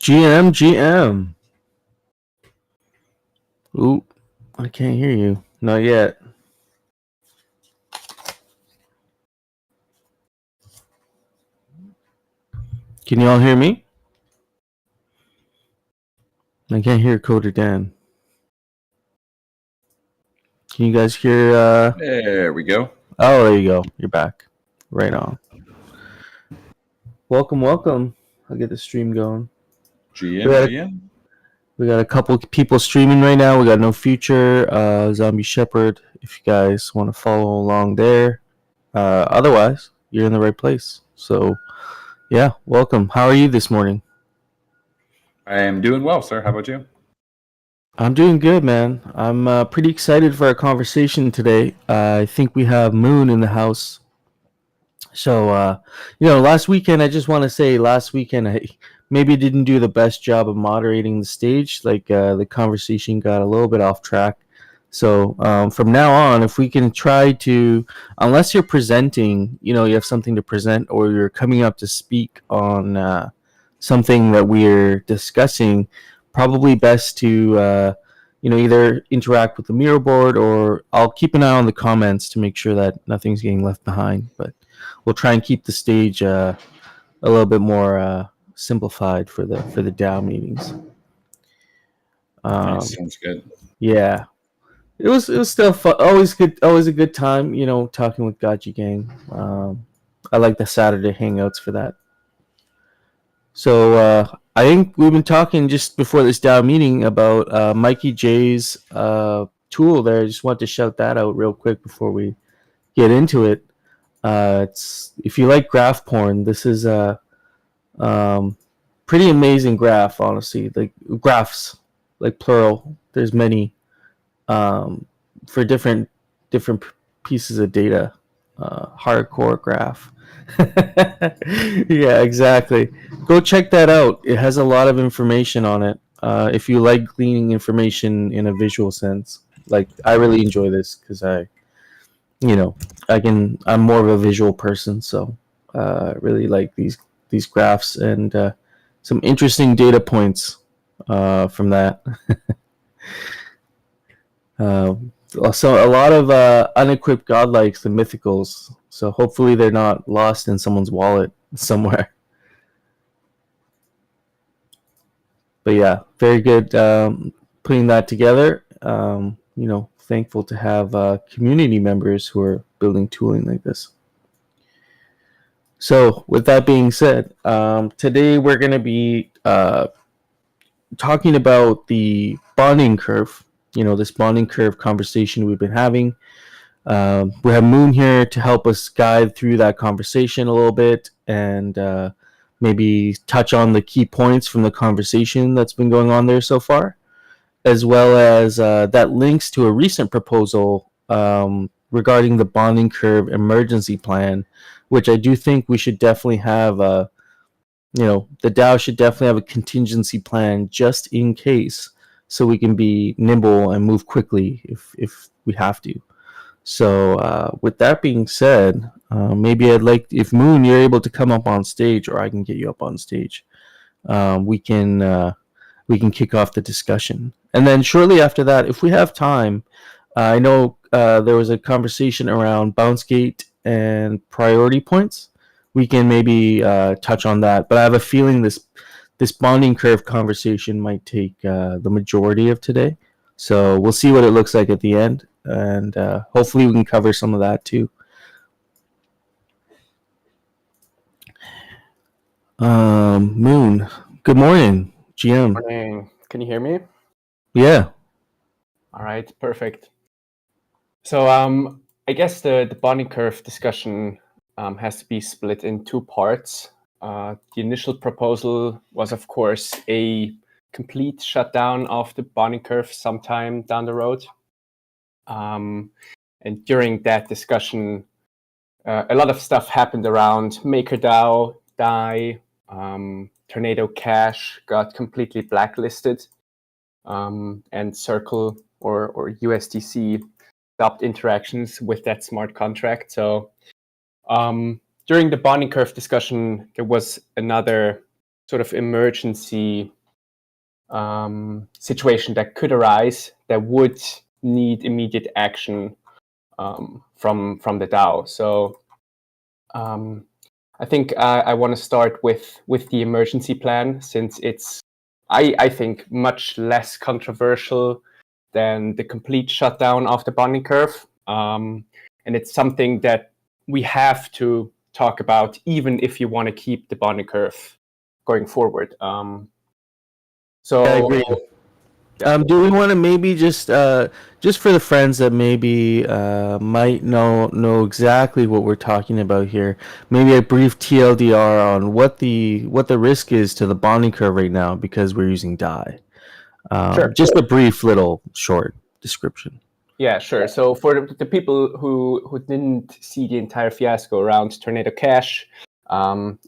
GM. Ooh, I can't hear you. Not yet. Can you all hear me? I can't hear Coder Dan. Can you guys hear? There we go. Oh, there you go. You're back. Right on. Welcome. I'll get the stream going. GM. We got a couple people streaming right now. We got No Future, ZombieShepherd, if you guys want to follow along there. Otherwise, you're in the right place. So, yeah, welcome. How are you this morning? I am doing well, sir. How about you? I'm doing good, man. I'm pretty excited for our conversation today. I think we have Moon in the house. So, last weekend, I just want to say I maybe didn't do the best job of moderating the stage. Like, the conversation got a little bit off track. So, from now on, if we can try to, unless you're presenting, you have something to present or you're coming up to speak on something that we're discussing, probably best to, either interact with the mirror board or I'll keep an eye on the comments to make sure that nothing's getting left behind. But we'll try and keep the stage a little bit more simplified for the DAO meetings. Nice. Sounds good. Yeah, it was still fun. Always a good time. Talking with Gotchi Gang. I like the Saturday hangouts for that. So I think we've been talking just before this DAO meeting about Mikey J's tool there. I just want to shout that out real quick before we get into it. It's if you like graph porn, this is a pretty amazing graph, honestly. Like graphs, like plural. There's many for different pieces of data. Hardcore graph. Yeah, exactly. Go check that out. It has a lot of information on it. If you like gleaning information in a visual sense, like I really enjoy this because I'm more of a visual person, so I really like these graphs and some interesting data points from that. So a lot of unequipped godlikes, the mythicals. So hopefully they're not lost in someone's wallet somewhere. But yeah, very good putting that together. Thankful to have community members who are building tooling like this. So with that being said, today we're going to be talking about the bonding curve. This bonding curve conversation we've been having. We have Moon here to help us guide through that conversation a little bit and maybe touch on the key points from the conversation that's been going on there so far, as well as that links to a recent proposal regarding the bonding curve emergency plan, which I do think we should definitely have the DAO should definitely have a contingency plan just in case, so we can be nimble and move quickly if we have to. So with that being said, maybe I'd like, if Moon, you're able to come up on stage, or I can get you up on stage. We can kick off the discussion, and then shortly after that, if we have time, I know there was a conversation around bounce gate and priority points. We can maybe touch on that, but I have a feeling this bonding curve conversation might take the majority of today. So we'll see what it looks like at the end, and hopefully we can cover some of that too. Moon, good morning, GM. Morning. Can you hear me? Yeah. All right, perfect. So I guess the bonding curve discussion has to be split in two parts. The initial proposal was, of course, a complete shutdown of the bonding curve sometime down the road. And during that discussion, a lot of stuff happened around MakerDAO, DAI, Tornado Cash got completely blacklisted, and Circle or USDC stopped interactions with that smart contract. So during the bonding curve discussion, there was another sort of emergency situation that could arise that would need immediate action from the DAO. So I think I want to start with the emergency plan, since it's, I think, much less controversial than the complete shutdown of the bonding curve. And it's something that we have to talk about, even if you want to keep the bonding curve going forward. So I agree. Do we want to maybe just for the friends that maybe might know exactly what we're talking about here, maybe a brief TLDR on what the risk is to the bonding curve right now, because we're using DAI. Sure. Just a brief little short description. Yeah, sure. So for the people who didn't see the entire fiasco around Tornado Cash,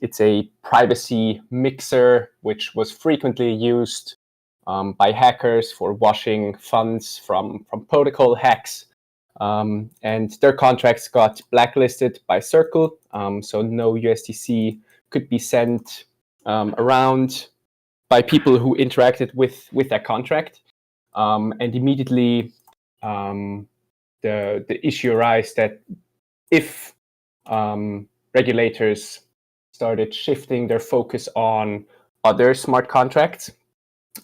it's a privacy mixer which was frequently used by hackers for washing funds from protocol hacks. And their contracts got blacklisted by Circle, so no USDC could be sent around by people who interacted with that contract. And immediately the issue arose that if regulators started shifting their focus on other smart contracts,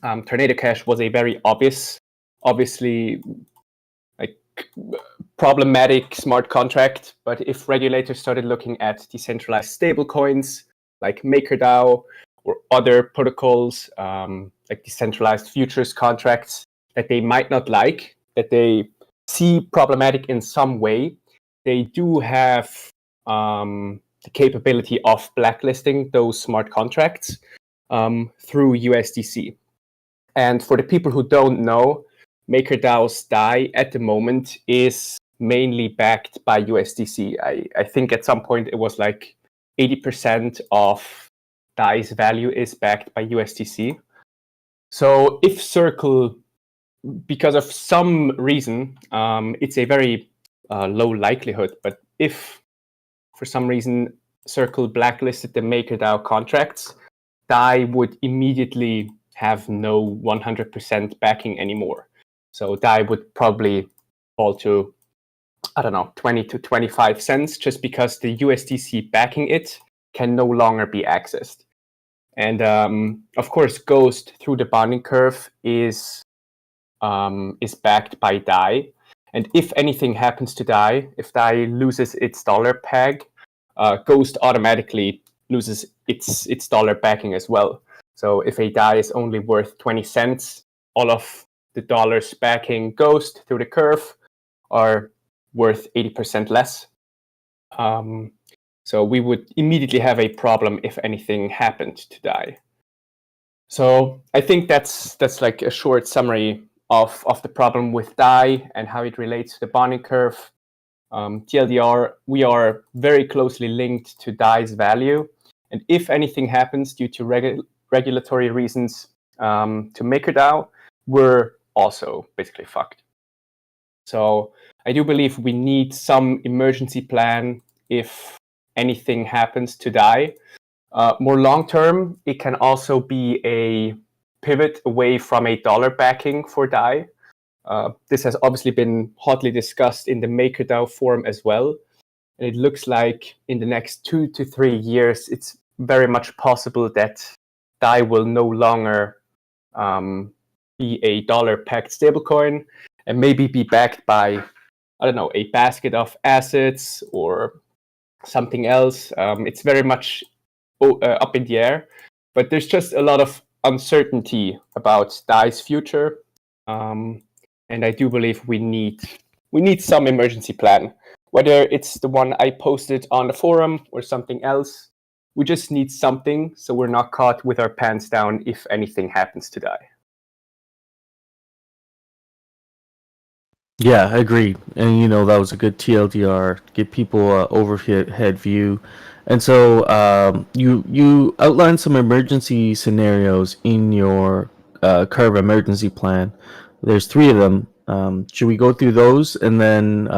Tornado Cash was a very obviously like problematic smart contract. But if regulators started looking at decentralized stablecoins like MakerDAO or other protocols like decentralized futures contracts that they might not like, that they see problematic in some way, they do have the capability of blacklisting those smart contracts through USDC. And for the people who don't know, MakerDAO's DAI at the moment is mainly backed by USDC. I think at some point it was like 80% of DAI's value is backed by USDC. So if Circle, because of some reason, it's a very low likelihood, but if for some reason Circle blacklisted the MakerDAO contracts, DAI would immediately have no 100% backing anymore. So DAI would probably fall to, I don't know, 20 to 25 cents, just because the USDC backing it can no longer be accessed. And of course, Ghost through the bonding curve is backed by DAI. And if anything happens to DAI, if DAI loses its dollar peg, Ghost automatically loses its dollar backing as well. So if a DAI is only worth 20 cents, all of the dollars backing Ghost through the curve are worth 80% less. So we would immediately have a problem if anything happened to DAI. So I think that's like a short summary of the problem with DAI and how it relates to the bonding curve. TLDR, we are very closely linked to DAI's value. And if anything happens due to regulatory reasons to MakerDAO, we're also basically fucked. So I do believe we need some emergency plan if anything happens to DAI. More long term, it can also be a pivot away from a dollar backing for DAI. This has obviously been hotly discussed in the MakerDAO forum as well. And it looks like in the next 2 to 3 years, it's very much possible that DAI will no longer be a dollar-pegged stablecoin and maybe be backed by, I don't know, a basket of assets or something else. It's very much up in the air, but there's just a lot of uncertainty about DAI's future. And I do believe we need some emergency plan, whether it's the one I posted on the forum or something else. We just need something so we're not caught with our pants down if anything happens to DAI. Yeah, agreed. And that was a good TLDR, give people an overhead view. And so you outlined some emergency scenarios in your curve emergency plan. There's 3 of them. Should we go through those and then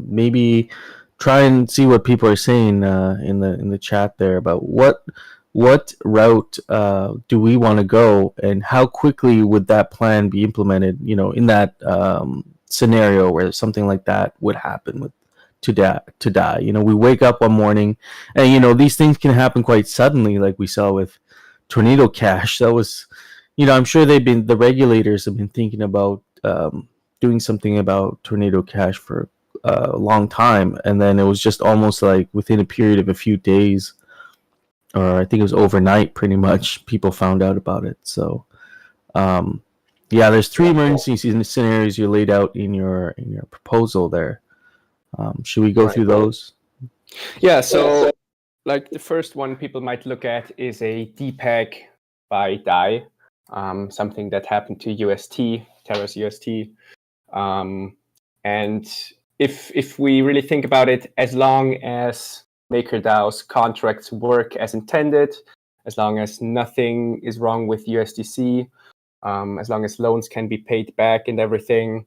maybe try and see what people are saying in the chat there about what route do we want to go, and how quickly would that plan be implemented? In that scenario where something like that would happen with to DAI. We wake up one morning and these things can happen quite suddenly, like we saw with Tornado Cash. That was, I'm sure the regulators have been thinking about doing something about Tornado Cash for a long time, and then it was just almost like within a period of a few days, or I think it was overnight, pretty much, people found out about it. So yeah, there's 3 emergency scenarios you laid out in your proposal there. Should we go through those? Yeah, so like the first one people might look at is a DPEG by DAI, something that happened to UST, Terra's UST. And if we really think about it, as long as MakerDAO's contracts work as intended, as long as nothing is wrong with USDC, as long as loans can be paid back and everything,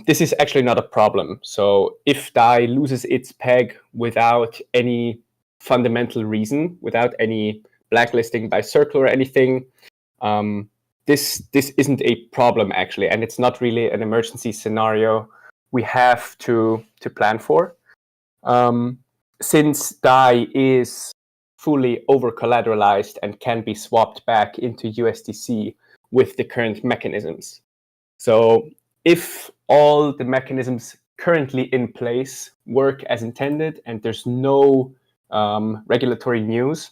this is actually not a problem. So if DAI loses its peg without any fundamental reason, without any blacklisting by Circle or anything, this isn't a problem actually, and it's not really an emergency scenario we have to plan for. Since DAI is fully over collateralized and can be swapped back into USDC with the current mechanisms. So if all the mechanisms currently in place work as intended and there's no regulatory news,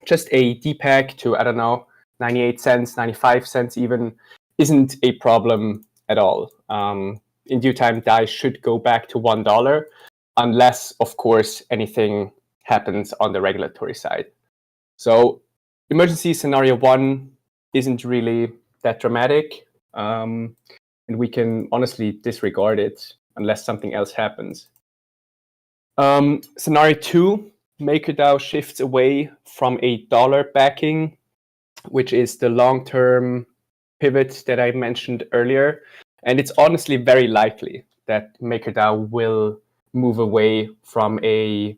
just a DPEG to, I don't know, 98 cents, 95 cents even, isn't a problem at all. In due time, DAI should go back to $1, unless, of course, anything happens on the regulatory side. So emergency scenario 1 isn't really that dramatic, and we can honestly disregard it unless something else happens. Scenario 2, MakerDAO shifts away from a dollar backing, which is the long-term pivot that I mentioned earlier. And it's honestly very likely that MakerDAO will move away from a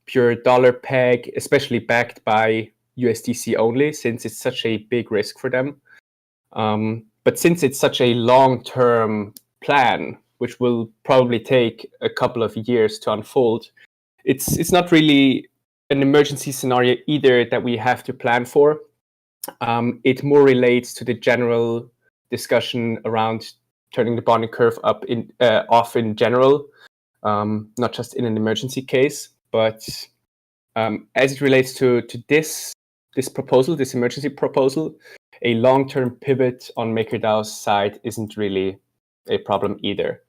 pure dollar peg, especially backed by USDC only, since it's such a big risk for them. But since it's such a long-term plan, which will probably take a couple of years to unfold, it's not really an emergency scenario either that we have to plan for. It more relates to the general discussion around turning the bonding curve off in general, not just in an emergency case, but as it relates to this proposal, this emergency proposal, a long-term pivot on MakerDAO's side isn't really a problem either.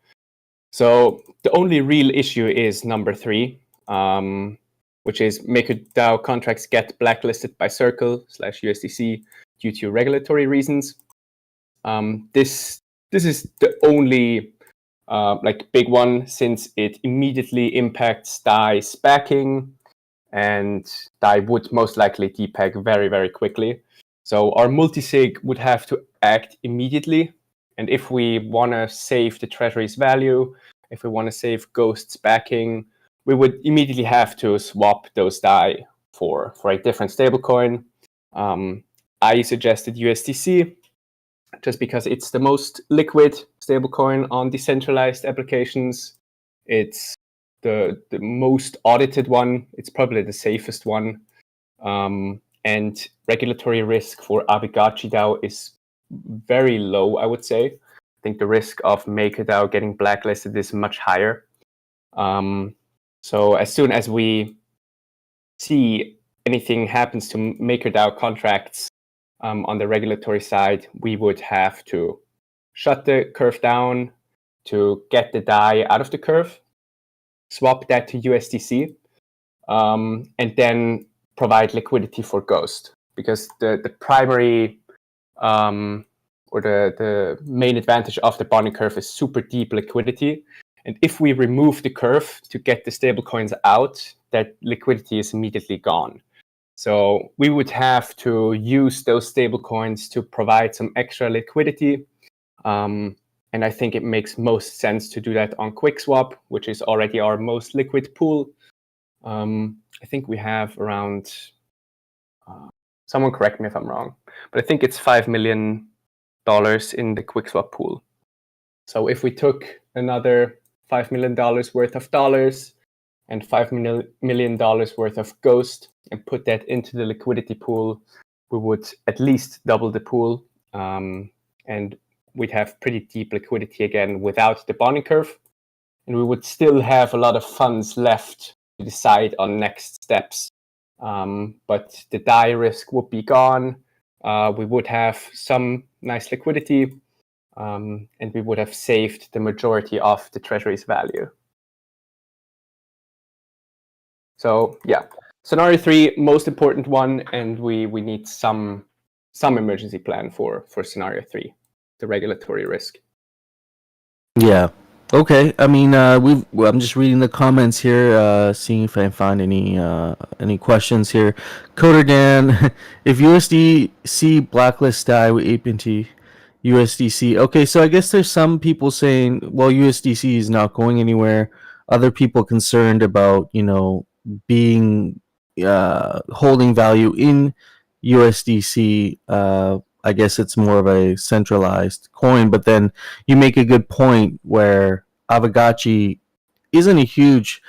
So the only real issue is number 3, which is MakerDAO contracts get blacklisted by Circle/USDC due to regulatory reasons. This is the only big one, since it immediately impacts DAI's backing. and DAI would most likely depeg very, very quickly. So our multisig would have to act immediately. And if we want to save the treasury's value, if we want to save Ghost's backing, we would immediately have to swap those DAI for a different stablecoin. I suggested USDC just because it's the most liquid stablecoin on decentralized applications. It's the most audited one. It's probably the safest one. And regulatory risk for Aavegotchi DAO is very low, I would say. I think the risk of MakerDAO getting blacklisted is much higher. So as soon as we see anything happens to MakerDAO contracts on the regulatory side, we would have to shut the curve down to get the DAI out of the curve, swap that to USDC, and then provide liquidity for Ghost. Because the primary or the main advantage of the bonding curve is super deep liquidity. And if we remove the curve to get the stablecoins out, that liquidity is immediately gone. So we would have to use those stablecoins to provide some extra liquidity. And I think it makes most sense to do that on QuickSwap, which is already our most liquid pool. I think we have around, someone correct me if I'm wrong, but I think it's $5 million in the QuickSwap pool. So if we took another $5 million worth of dollars and $5 million worth of Ghost and put that into the liquidity pool, we would at least double the pool. And we'd have pretty deep liquidity again without the bonding curve. And we would still have a lot of funds left to decide on next steps. But the DAI risk would be gone. We would have some nice liquidity. And we would have saved the majority of the treasury's value. So yeah, scenario 3, most important one, and we need some emergency plan for scenario 3, the regulatory risk. Yeah. Okay. I mean, I'm just reading the comments here, seeing if I can find any questions here. Coder Dan, if USDC blacklist DAI with APT USDC. Okay, so I guess there's some people saying, well, USDC is not going anywhere. Other people concerned about, being holding value in USDC. I guess it's more of a centralized coin, but then you make a good point where Aavegotchi isn't a huge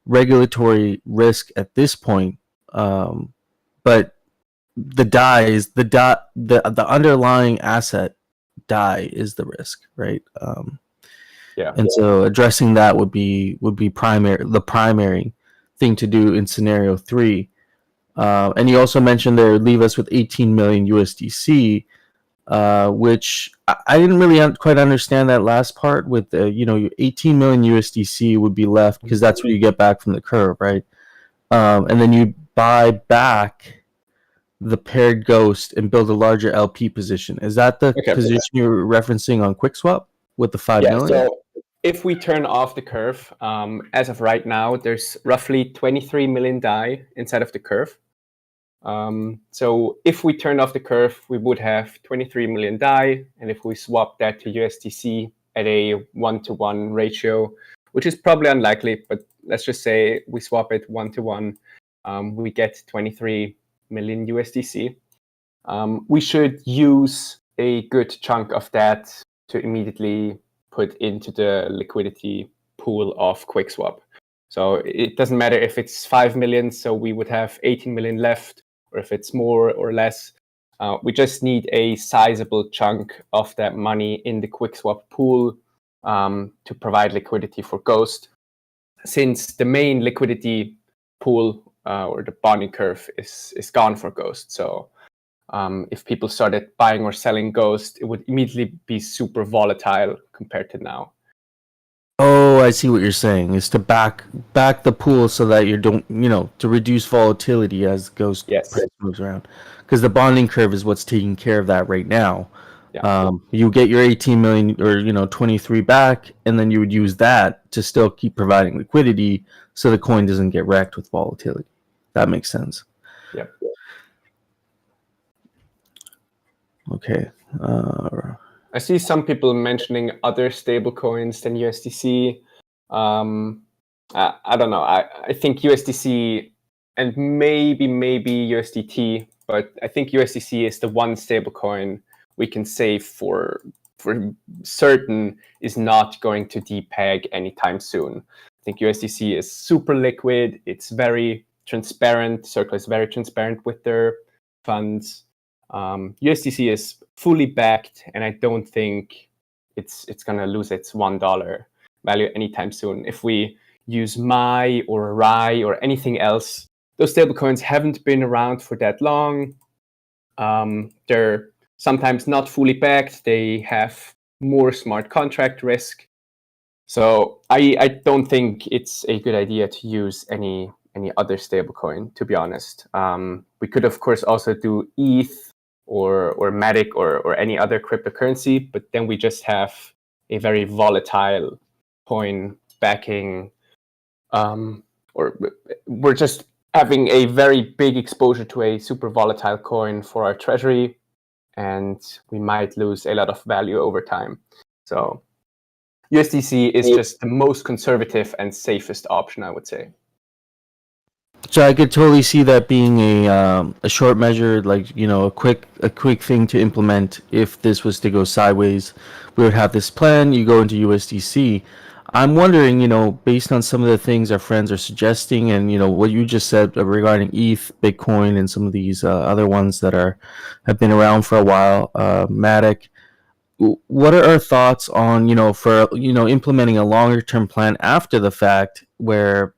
regulatory risk at this point, but the DAI is the underlying asset DAI is the risk, right? Yeah. And so addressing that would be the primary thing to do in scenario 3. And you also mentioned there leave us with 18 million USDC, which I didn't really quite understand that last part with 18 million USDC would be left because that's what you get back from the curve, right? And then you buy back the paired Ghost and build a larger LP position. Is that the position you're referencing on QuickSwap with the 5 million? So if we turn off the curve, as of right now, there's roughly 23 million DAI inside of the curve. So if we turn off the curve, we would have 23 million DAI. And if we swap that to USDC at a 1-to-1 ratio, which is probably unlikely, but let's just say we swap it 1-to-1, we get 23 million USDC. We should use a good chunk of that to immediately put into the liquidity pool of QuickSwap. So it doesn't matter if it's 5 million, so we would have 18 million left, or if it's more or less. We just need a sizable chunk of that money in the QuickSwap pool to provide liquidity for Ghost. Since the main liquidity pool or the bonding curve is gone for Ghost. So if people started buying or selling Ghost, it would immediately be super volatile compared to now. Oh, I see what you're saying. Is to back the pool so that you don't, to reduce volatility as Ghost price moves around. Because the bonding curve is what's taking care of that right now. Yeah. You get your 18 million or 23 back, and then you would use that to still keep providing liquidity so the coin doesn't get wrecked with volatility. That makes sense. Yep. Okay. I see some people mentioning other stablecoins than USDC. I don't know. I think USDC and maybe USDT, but I think USDC is the one stablecoin we can say for certain is not going to depeg anytime soon. I think USDC is super liquid. It's very transparent. Circle is very transparent with their funds. USDC is fully backed, and I don't think it's gonna lose its $1 value anytime soon. If we use MAI or RAI or anything else, those stablecoins haven't been around for that long. They're sometimes not fully backed. They have more smart contract risk. So I don't think it's a good idea to use any other stablecoin, to be honest. We could, of course, also do ETH or Matic or any other cryptocurrency, but then we just have a very volatile coin backing, or we're just having a very big exposure to a super volatile coin for our treasury, and we might lose a lot of value over time. So USDC is just the most conservative and safest option, I would say. So I could totally see that being a short measure, like, a quick thing to implement. If this was to go sideways, we would have this plan. You go into USDC. I'm wondering, based on some of the things our friends are suggesting, and what you just said regarding ETH, Bitcoin, and some of these other ones that have been around for a while, Matic. What are our thoughts on implementing a longer term plan after the fact, where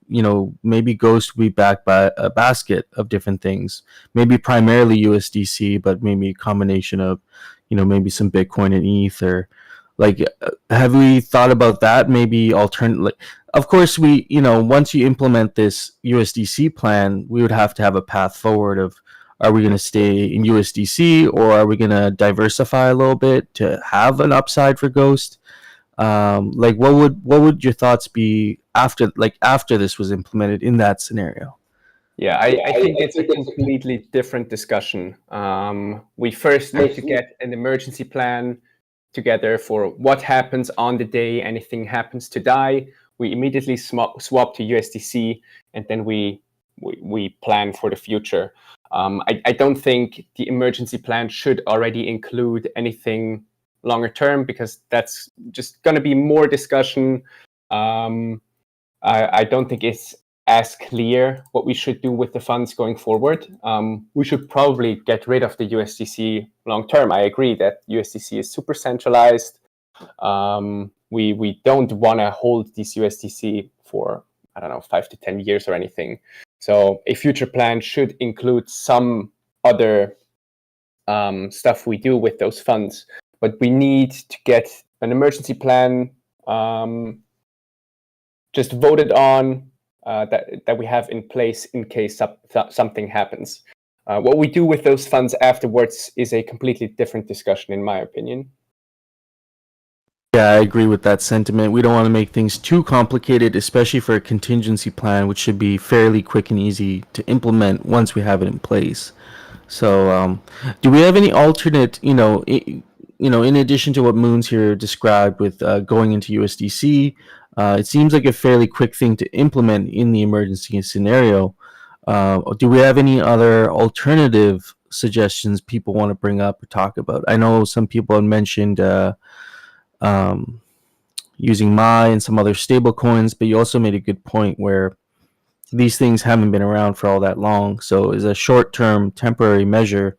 maybe Ghost will be backed by a basket of different things, maybe primarily USDC, but maybe a combination of maybe some Bitcoin and ETH, or have we thought about that? Maybe alternate. Of course, we once you implement this USDC plan, we would have to have a path forward of, are we going to stay in USDC, or are we going to diversify a little bit to have an upside for Ghost? What would your thoughts be after this was implemented in that scenario? Yeah, I think it's a completely different discussion. We first need to get an emergency plan together for what happens on the day anything happens to DAI. We immediately swap to USDC, and then we plan for the future. I don't think the emergency plan should already include anything longer term, because that's just going to be more discussion. I don't think it's as clear what we should do with the funds going forward. We should probably get rid of the USDC long term. I agree that USDC is super centralized. We don't want to hold this USDC for, 5 to 10 years or anything. So a future plan should include some other stuff we do with those funds. But we need to get an emergency plan just voted on, that we have in place in case something happens. What we do with those funds afterwards is a completely different discussion, in my opinion. Yeah, I agree with that sentiment. We don't want to make things too complicated, especially for a contingency plan, which should be fairly quick and easy to implement once we have it in place. So, do we have any alternate, in addition to what Moons here described with going into USDC? It seems like a fairly quick thing to implement in the emergency scenario. Do we have any other alternative suggestions people want to bring up or talk about? I know some people had mentioned using MAI and some other stable coins, but you also made a good point where these things haven't been around for all that long. So as a short-term temporary measure,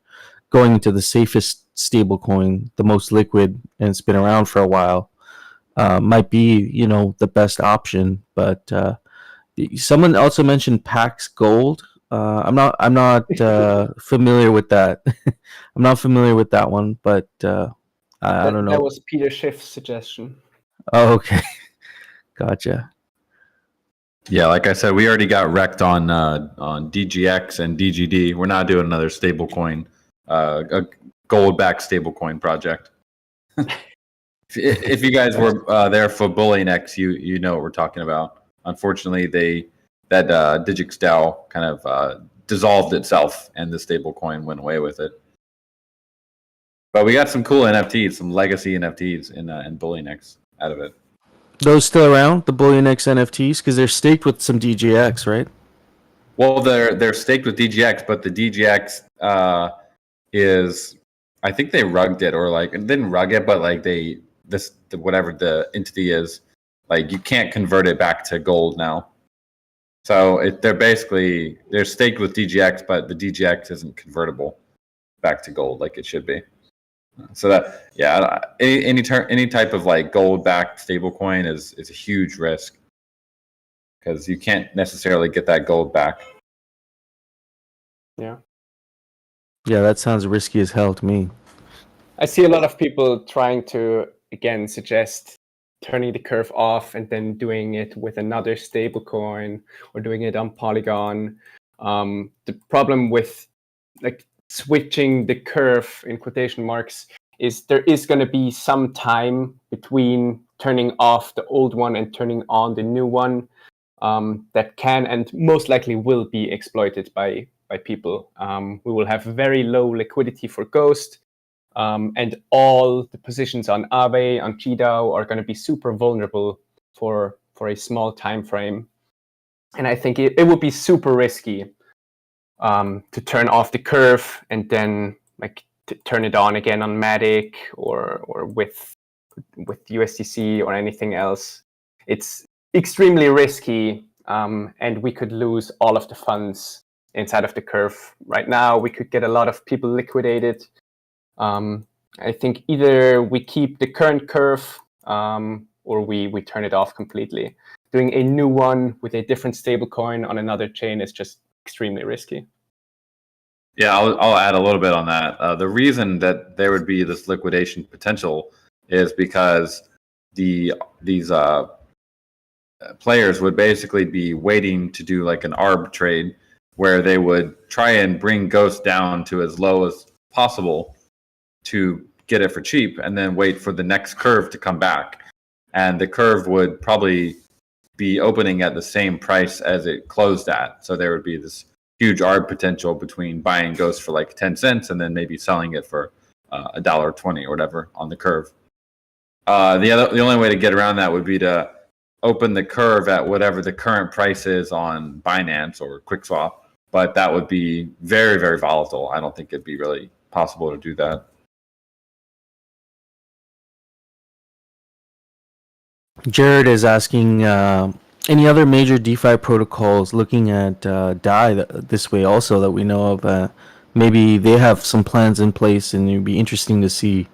going into the safest stable coin, the most liquid, and it's been around for a while, might be, the best option. But someone also mentioned Pax Gold. I'm not familiar with that. I'm not familiar with that one, but I don't know. That was Peter Schiff's suggestion. Oh, okay. Gotcha. Yeah, like I said, we already got wrecked on DGX and DGD. We're not doing another stablecoin, a gold-backed stablecoin project. If you guys were there for Bullion X, you know what we're talking about. Unfortunately, they that Digix DAO kind of dissolved itself, and the stablecoin went away with it. But we got some cool NFTs, some legacy NFTs in BullionX out of it. Those still around, the BullionX NFTs, because they're staked with some DGX, right? Well, they're staked with DGX, but the DGX is, I think they rugged it, or like didn't rug it, but like whatever the entity is, like you can't convert it back to gold now. So they're staked with DGX, but the DGX isn't convertible back to gold like it should be. So that, yeah, any type of like gold-backed stablecoin is a huge risk, because you can't necessarily get that gold back. Yeah. Yeah, that sounds risky as hell to me. I see a lot of people trying to, again, suggest turning the curve off and then doing it with another stablecoin or doing it on Polygon. The problem with like switching the curve in quotation marks is there is going to be some time between turning off the old one and turning on the new one that can and most likely will be exploited by people. We will have very low liquidity for Ghost, and all the positions on Aave, on GDAO are going to be super vulnerable for a small time frame. And I think it would be super risky to turn off the curve and then like to turn it on again on Matic or with USDC or anything else. It's extremely risky, and we could lose all of the funds inside of the curve. Right now, we could get a lot of people liquidated. I think either we keep the current curve or we turn it off completely. Doing a new one with a different stablecoin on another chain is just extremely risky. Yeah, I'll add a little bit on that. The reason that there would be this liquidation potential is because these players would basically be waiting to do like an arb trade, where they would try and bring Ghost down to as low as possible to get it for cheap, and then wait for the next curve to come back. And the curve would probably be opening at the same price as it closed at. So there would be this huge arb potential between buying Ghost for like 10 cents and then maybe selling it for $1.20 or whatever on the curve. The only way to get around that would be to open the curve at whatever the current price is on Binance or QuickSwap, but that would be very, very volatile. I don't think it'd be really possible to do that. Jared is asking, any other major DeFi protocols looking at DAI this way also that we know of? Maybe they have some plans in place, and it'd be interesting to see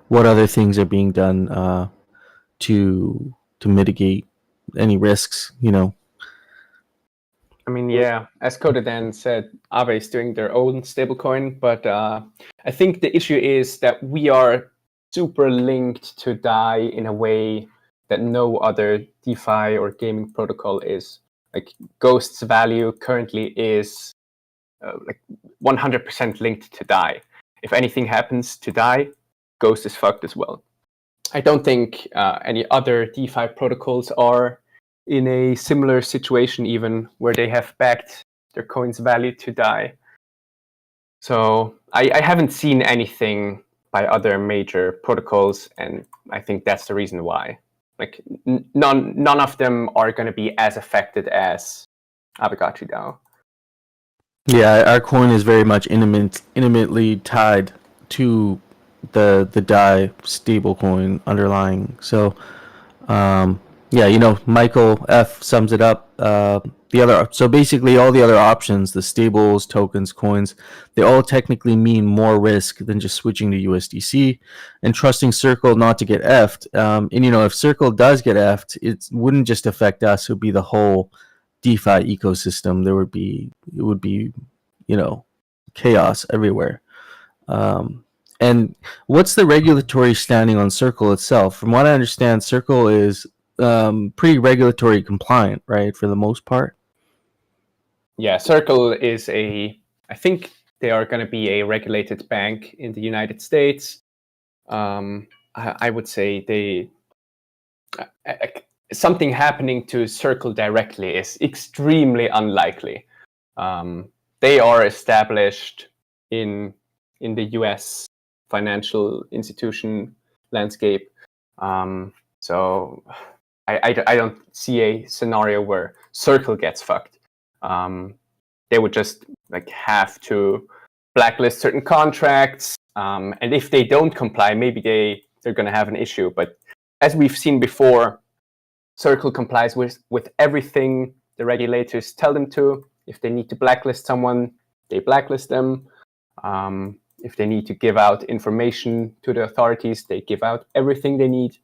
what other things are being done to mitigate any risks, you know. I mean, yeah, as Codedan said, Aave is doing their own stablecoin, but I think the issue is that we are super linked to DAI in a way that no other DeFi or gaming protocol is. Like Ghost's value currently is like 100% linked to DAI. If anything happens to DAI, Ghost is fucked as well. I don't think any other DeFi protocols are in a similar situation, even where they have backed their coin's value to DAI. So I haven't seen anything by other major protocols, and I think that's the reason why. Like none of them are going to be as affected as Aavegotchi DAO. Yeah, our coin is very much intimately tied to the DAI stablecoin underlying. So, yeah, you know, Michael F sums it up. So basically, all the other options, the stables, tokens, coins, they all technically mean more risk than just switching to USDC and trusting Circle not to get effed. And you know, if Circle does get effed, it wouldn't just affect us; it would be the whole DeFi ecosystem. It would be, you know, chaos everywhere. And what's the regulatory standing on Circle itself? From what I understand, Circle is pretty regulatory compliant, right, for the most part. Yeah, Circle is I think they are going to be a regulated bank in the United States. I would say something happening to Circle directly is extremely unlikely. They are established in the US financial institution landscape. So I don't see a scenario where Circle gets fucked. They would just like have to blacklist certain contracts, and if they don't comply, maybe they're going to have an issue. But as we've seen before, Circle complies with everything the regulators tell them to. If they need to blacklist someone, they blacklist them. If they need to give out information to the authorities, they give out everything they need.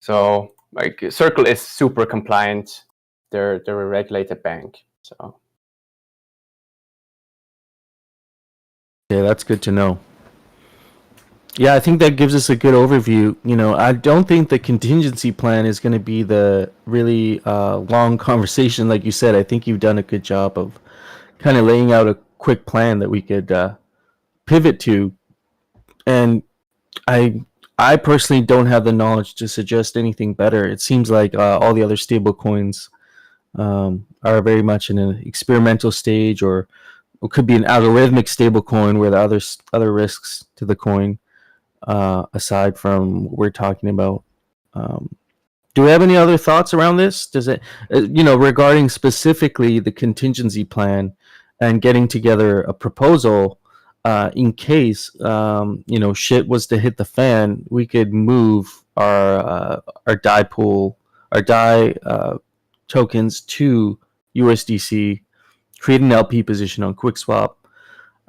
So, like, Circle is super compliant. They're a regulated bank. So, Yeah, that's good to know. Yeah, I think that gives us a good overview. You know, I don't think the contingency plan is going to be the really long conversation, like you said. I think you've done a good job of kind of laying out a quick plan that we could pivot to. And I personally don't have the knowledge to suggest anything better. It seems like all the other stable coins are very much in an experimental stage, or it could be an algorithmic stable coin where the other risks to the coin, aside from what we're talking about. Do we have any other thoughts around this? Does it, regarding specifically the contingency plan and getting together a proposal in case, shit was to hit the fan, we could move our DAI pool, our DAI tokens to USDC, create an LP position on QuickSwap.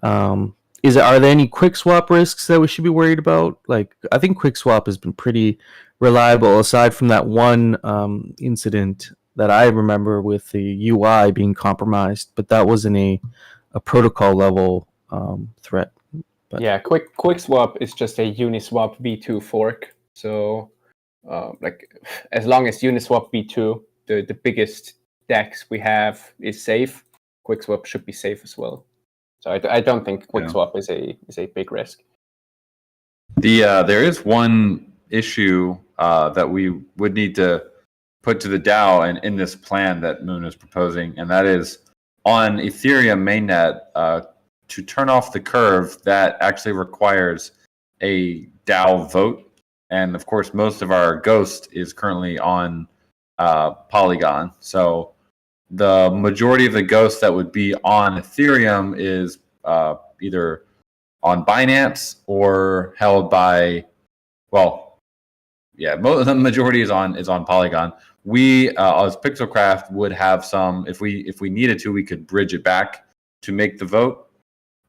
Are there any QuickSwap risks that we should be worried about? Like, I think QuickSwap has been pretty reliable, aside from that one incident that I remember with the UI being compromised, but that wasn't a protocol level threat. But yeah, QuickSwap is just a Uniswap v2 fork. So, as long as Uniswap v2, the biggest DEX we have, is safe, QuickSwap should be safe as well. So I don't think QuickSwap is a big risk. There is one issue that we would need to put to the DAO and in this plan that Moon is proposing, and that is on Ethereum mainnet, to turn off the curve. That actually requires a DAO vote, and of course most of our Ghost is currently on Polygon. So the majority of the Ghost that would be on Ethereum is either on Binance or held by, the majority is on Polygon. We as Pixelcraft would have some, if we needed to, we could bridge it back to make the vote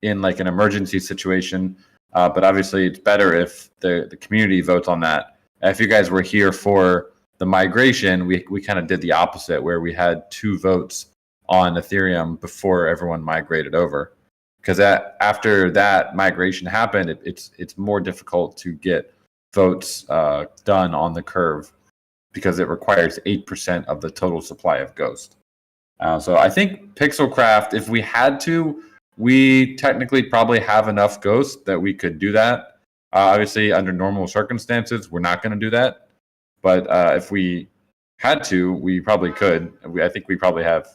in like an emergency situation. But obviously it's better if the community votes on that. If you guys were here for the migration, we kind of did the opposite, where we had 2 votes on Ethereum before everyone migrated over. Because after that migration happened, it's more difficult to get votes done on the curve, because it requires 8% of the total supply of Ghost. So I think Pixelcraft, if we had to, we technically probably have enough Ghost that we could do that. Obviously, under normal circumstances, we're not going to do that. But if we had to, we probably could. I think we probably have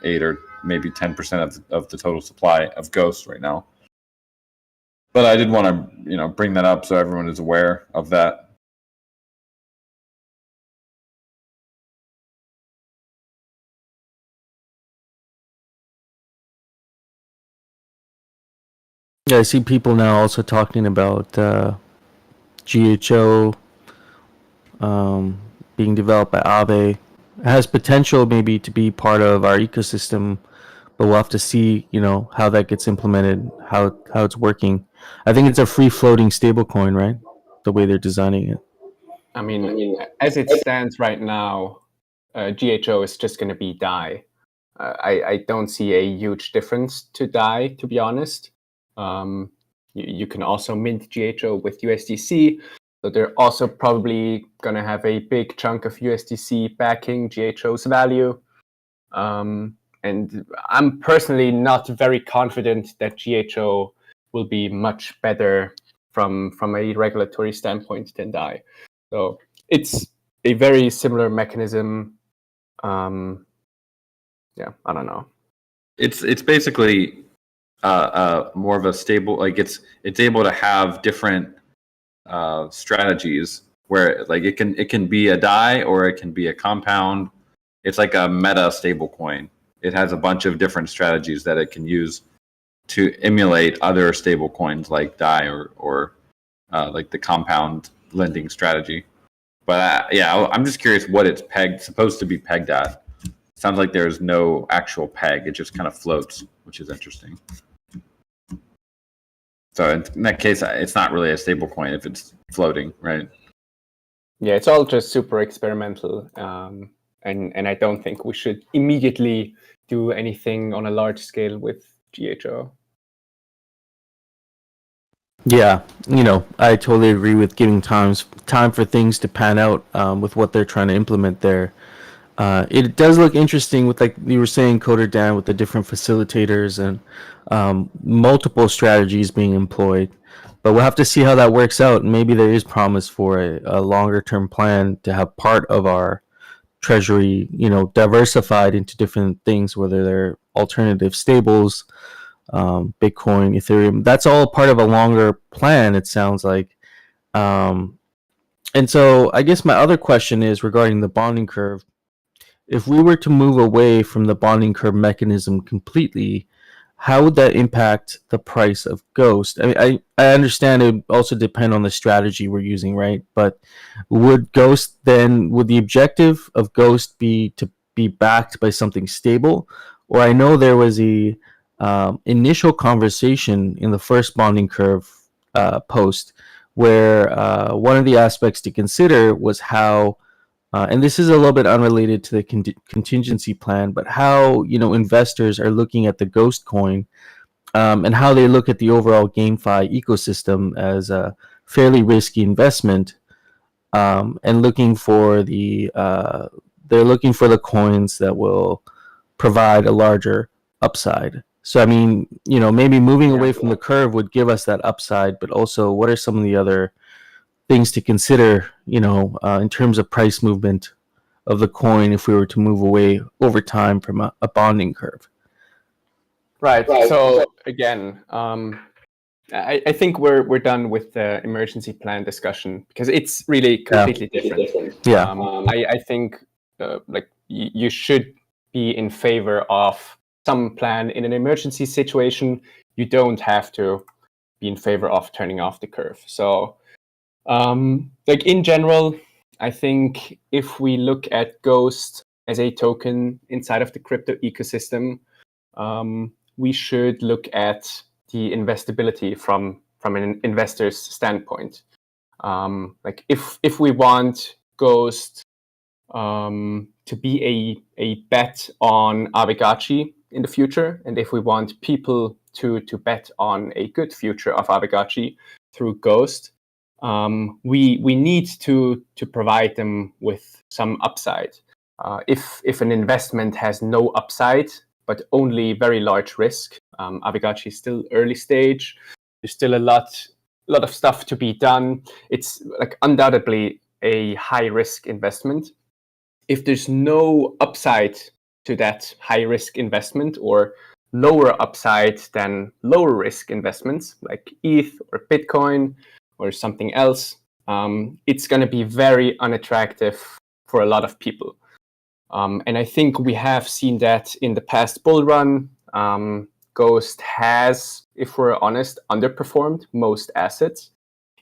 8 or maybe 10% of the total supply of Ghost right now. But I did want to, bring that up so everyone is aware of that. yeah, I see people now also talking about GHO being developed by Aave. It has potential maybe to be part of our ecosystem, but we'll have to see, how that gets implemented, how it's working. I think it's a free floating stablecoin, right? The way they're designing it. I mean, as it stands right now, GHO is just going to be DAI. I don't see a huge difference to DAI, to be honest. You can also mint GHO with USDC, so they're also probably going to have a big chunk of USDC backing GHO's value. And I'm personally not very confident that GHO will be much better from a regulatory standpoint than DAI. So it's a very similar mechanism. Yeah, I don't know. It's basically more of a stable, like it's able to have different strategies where like it can be a DAI or it can be a compound. It's like a meta stable coin. It has a bunch of different strategies that it can use to emulate other stable coins like DAI or like the compound lending strategy. But yeah, I'm just curious what it's supposed to be pegged at. Sounds like there's no actual peg. It just kind of floats, which is interesting. So in that case, it's not really a stable coin if it's floating, right? Yeah, it's all just super experimental. And I don't think we should immediately do anything on a large scale with GHO. Yeah, I totally agree with giving time for things to pan out with what they're trying to implement there. It does look interesting with, like you were saying, Coder Dan, with the different facilitators and multiple strategies being employed. But we'll have to see how that works out. Maybe there is promise for a longer term plan to have part of our treasury, diversified into different things, whether they're alternative stables, Bitcoin, Ethereum. That's all part of a longer plan, it sounds like. And so I guess my other question is regarding the bonding curve. If we were to move away from the bonding curve mechanism completely, how would that impact the price of Ghost? I mean, I understand it would also depend on the strategy we're using, right? But would the objective of Ghost be to be backed by something stable? Or I know there was a initial conversation in the first bonding curve post where one of the aspects to consider was how and this is a little bit unrelated to the contingency plan, but how investors are looking at the Ghost coin and how they look at the overall GameFi ecosystem as a fairly risky investment, and looking for they're looking for the coins that will provide a larger upside. So I mean, maybe moving away from the curve would give us that upside, but also what are some of the other things to consider, in terms of price movement of the coin if we were to move away over time from a bonding curve? Right. So again, I think we're done with the emergency plan discussion because it's really completely different. Yeah. I think like you should be in favor of some plan in an emergency situation. You don't have to be in favor of turning off the curve. So like in general, I think if we look at Ghost as a token inside of the crypto ecosystem, we should look at the investability from an investor's standpoint. Like if we want Ghost to be a bet on Aavegotchi in the future, and if we want people to bet on a good future of Aavegotchi through Ghost, we need to provide them with some upside. If an investment has no upside but only very large risk, Aavegotchi is still early stage. There's still a lot of stuff to be done. It's like undoubtedly a high risk investment. If there's no upside to that high risk investment, or lower upside than lower risk investments like ETH or Bitcoin or something else, it's going to be very unattractive for a lot of people. And I think we have seen that in the past bull run. Ghost has, if we're honest, underperformed most assets,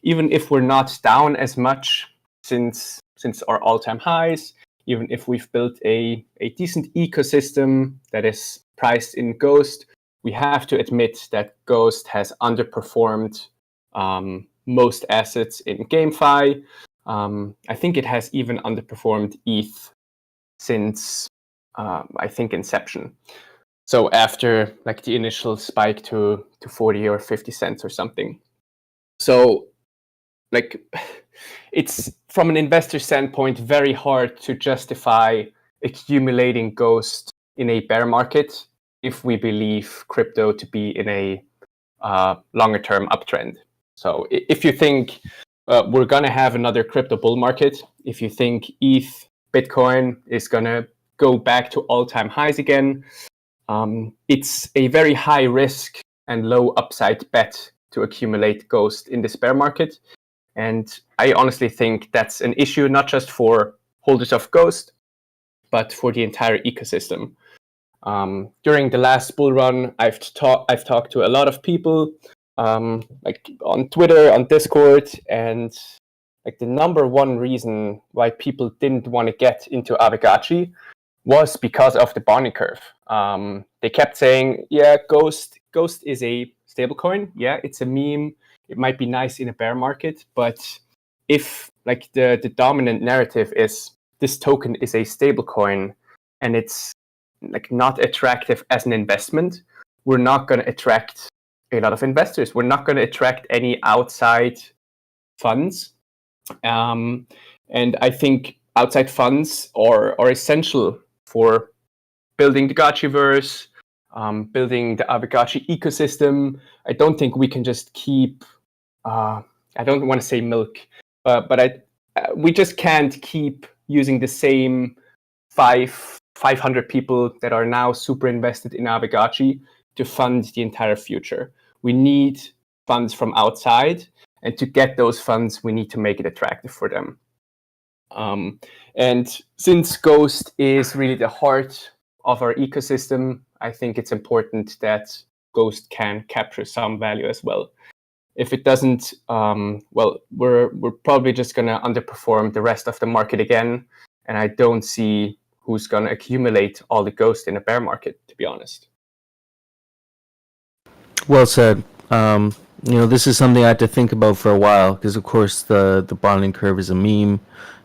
even if we're not down as much since our all-time highs, even if we've built a decent ecosystem that is priced in Ghost, we have to admit that Ghost has underperformed most assets in GameFi. I think it has even underperformed ETH since I think inception. So after like the initial spike to 40 or 50 cents or something. So like it's from an investor standpoint very hard to justify accumulating Ghost in a bear market if we believe crypto to be in a longer term uptrend. So if you think we're going to have another crypto bull market. If you think ETH, Bitcoin is going to go back to all-time highs again, it's a very high risk and low upside bet to accumulate Ghost in this bear market. And I honestly think that's an issue not just for holders of Ghost, but for the entire ecosystem. During the last bull run, I've talked to a lot of people, like on Twitter, on Discord, and like the number one reason why people didn't want to get into Aavegotchi was because of the bonding curve. They kept saying, yeah, Ghost is a stablecoin. Yeah, it's a meme. It might be nice in a bear market, but if like the dominant narrative is this token is a stablecoin and it's like not attractive as an investment, we're not going to attract a lot of investors. We're not going to attract any outside funds. And I think outside funds are essential for building the Gotchiverse, building the Aavegotchi ecosystem. I don't think we can just keep, I don't want to say milk, but we just can't keep using the same 500 people that are now super invested in Aavegotchi to fund the entire future. We need funds from outside, and to get those funds, we need to make it attractive for them. And since Ghost is really the heart of our ecosystem, I think it's important that Ghost can capture some value as well. If it doesn't, well, we're probably just going to underperform the rest of the market again, and I don't see who's going to accumulate all the Ghost in a bear market, to be honest. Well said. This is something I had to think about for a while because, of course, the bonding curve is a meme.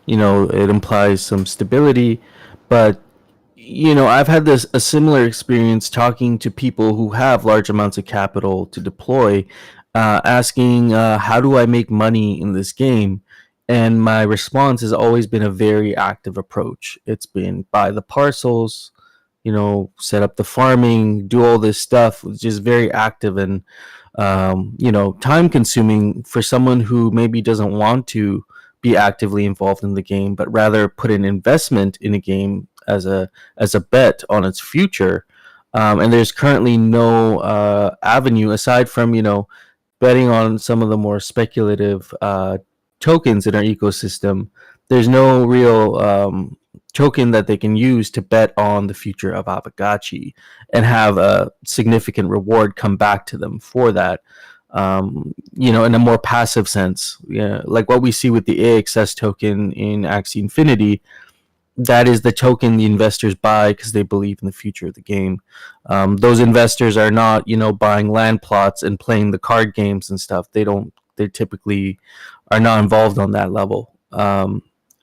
It implies some stability, but I've had a similar experience talking to people who have large amounts of capital to deploy, asking how do I make money in this game, and my response has always been a very active approach. It's been buy the parcels, set up the farming, do all this stuff, which is very active and time consuming for someone who maybe doesn't want to be actively involved in the game, but rather put an investment in a game as a bet on its future. And there's currently no avenue aside from betting on some of the more speculative tokens in our ecosystem. There's no real token that they can use to bet on the future of Aavegotchi and have a significant reward come back to them for that. In a more passive sense, like what we see with the AXS token in Axie Infinity. That is the token the investors buy because they believe in the future of the game. Those investors are not, buying land plots and playing the card games and stuff. They typically are not involved on that level.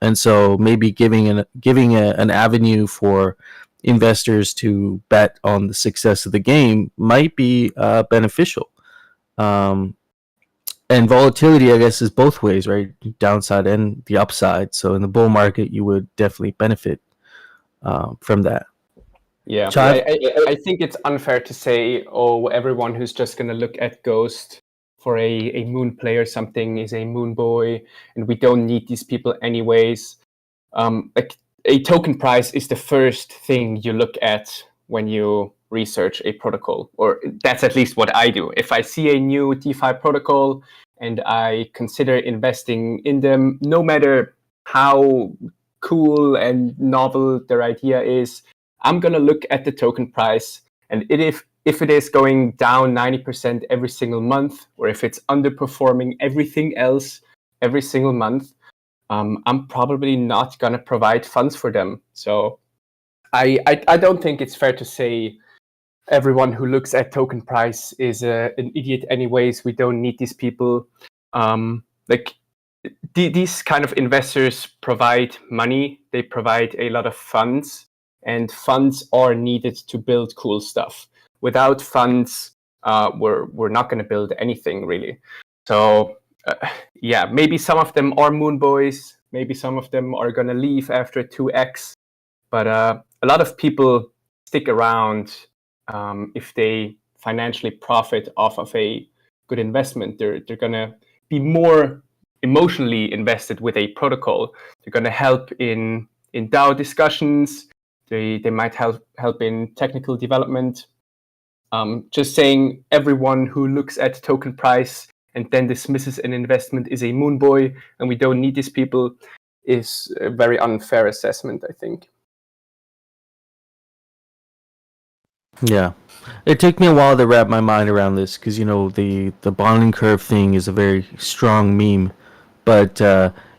And so maybe giving an avenue for investors to bet on the success of the game might be beneficial. And volatility, I guess, is both ways, right? Downside and the upside. So in the bull market, you would definitely benefit from that. Yeah, I think it's unfair to say, oh, everyone who's just going to look at Ghost for a moon play or something is a moon boy, and we don't need these people anyways. Like a token price is the first thing you look at when you research a protocol, or that's at least what I do. If I see a new DeFi protocol and I consider investing in them, no matter how cool and novel their idea is, I'm going to look at the token price, and if it is going down 90% every single month, or if it's underperforming everything else every single month, I'm probably not going to provide funds for them. So I don't think it's fair to say everyone who looks at token price is an idiot anyways. We don't need these people. These kind of investors provide money. They provide a lot of funds, and funds are needed to build cool stuff. Without funds, we're not going to build anything really. So maybe some of them are moon boys. Maybe some of them are going to leave after 2x. But a lot of people stick around if they financially profit off of a good investment. They're going to be more emotionally invested with a protocol. They're going to help in DAO discussions. They might help in technical development. Just saying everyone who looks at token price and then dismisses an investment is a moon boy and we don't need these people is a very unfair assessment, I think. Yeah, it took me a while to wrap my mind around this because the bonding curve thing is a very strong meme, but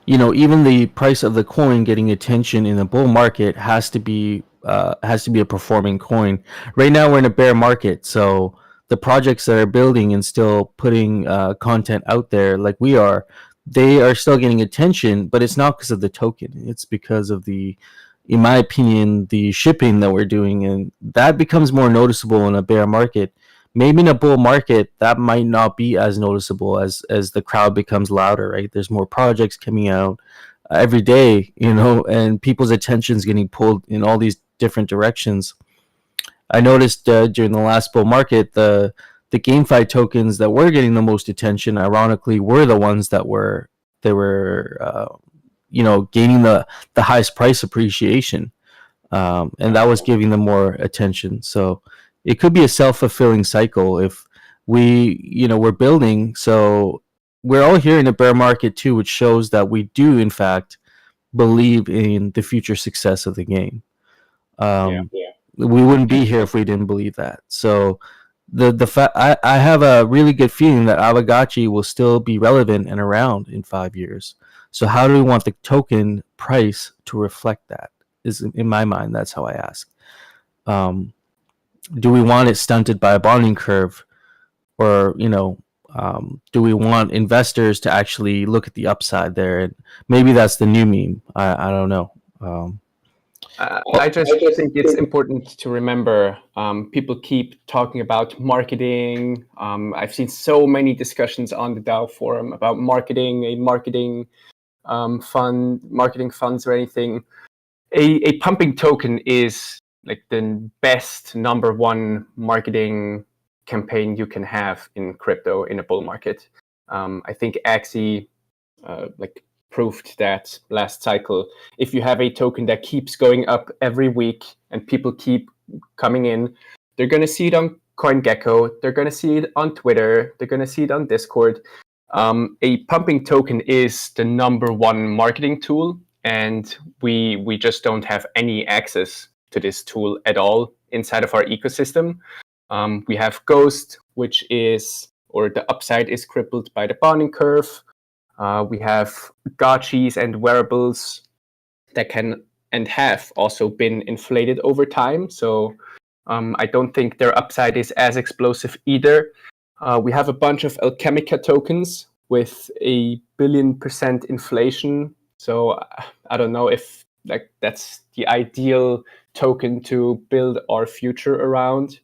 even the price of the coin getting attention in a bull market has to be a performing coin. Right now we're in a bear market, so the projects that are building and still putting content out there like we are, they are still getting attention, but it's not because of the token. It's because of in my opinion, the shipping that we're doing, and that becomes more noticeable in a bear market. Maybe in a bull market, that might not be as noticeable as the crowd becomes louder, right? There's more projects coming out every day, and people's attention's getting pulled in all these different directions. I noticed during the last bull market, the GameFi tokens that were getting the most attention, ironically, were the ones that were gaining the highest price appreciation, and that was giving them more attention. So it could be a self-fulfilling cycle if we're building. So we're all here in a bear market too, which shows that we do in fact believe in the future success of the game. We wouldn't be here if we didn't believe that. So I have a really good feeling that Aavegotchi will still be relevant and around in 5 years. So how do we want the token price to reflect that? Is in my mind, that's how I ask. Do we want it stunted by a bonding curve, or do we want investors to actually look at the upside there? And maybe that's the new meme. I don't know. I just think it's important to remember, people keep talking about marketing. I've seen so many discussions on the DAO forum about marketing funds or anything. A pumping token is like the best number one marketing campaign you can have in crypto in a bull market. I think Axie proved that last cycle. If you have a token that keeps going up every week and people keep coming in, they're going to see it on CoinGecko, they're going to see it on Twitter, they're going to see it on Discord. A pumping token is the number one marketing tool, and we just don't have any access to this tool at all inside of our ecosystem. We have Ghost, or the upside is crippled by the bonding curve. We have gotchis and wearables that can and have also been inflated over time. So I don't think their upside is as explosive either. We have a bunch of Alchemica tokens with a 1 billion% inflation. So I don't know if that's the ideal token to build our future around.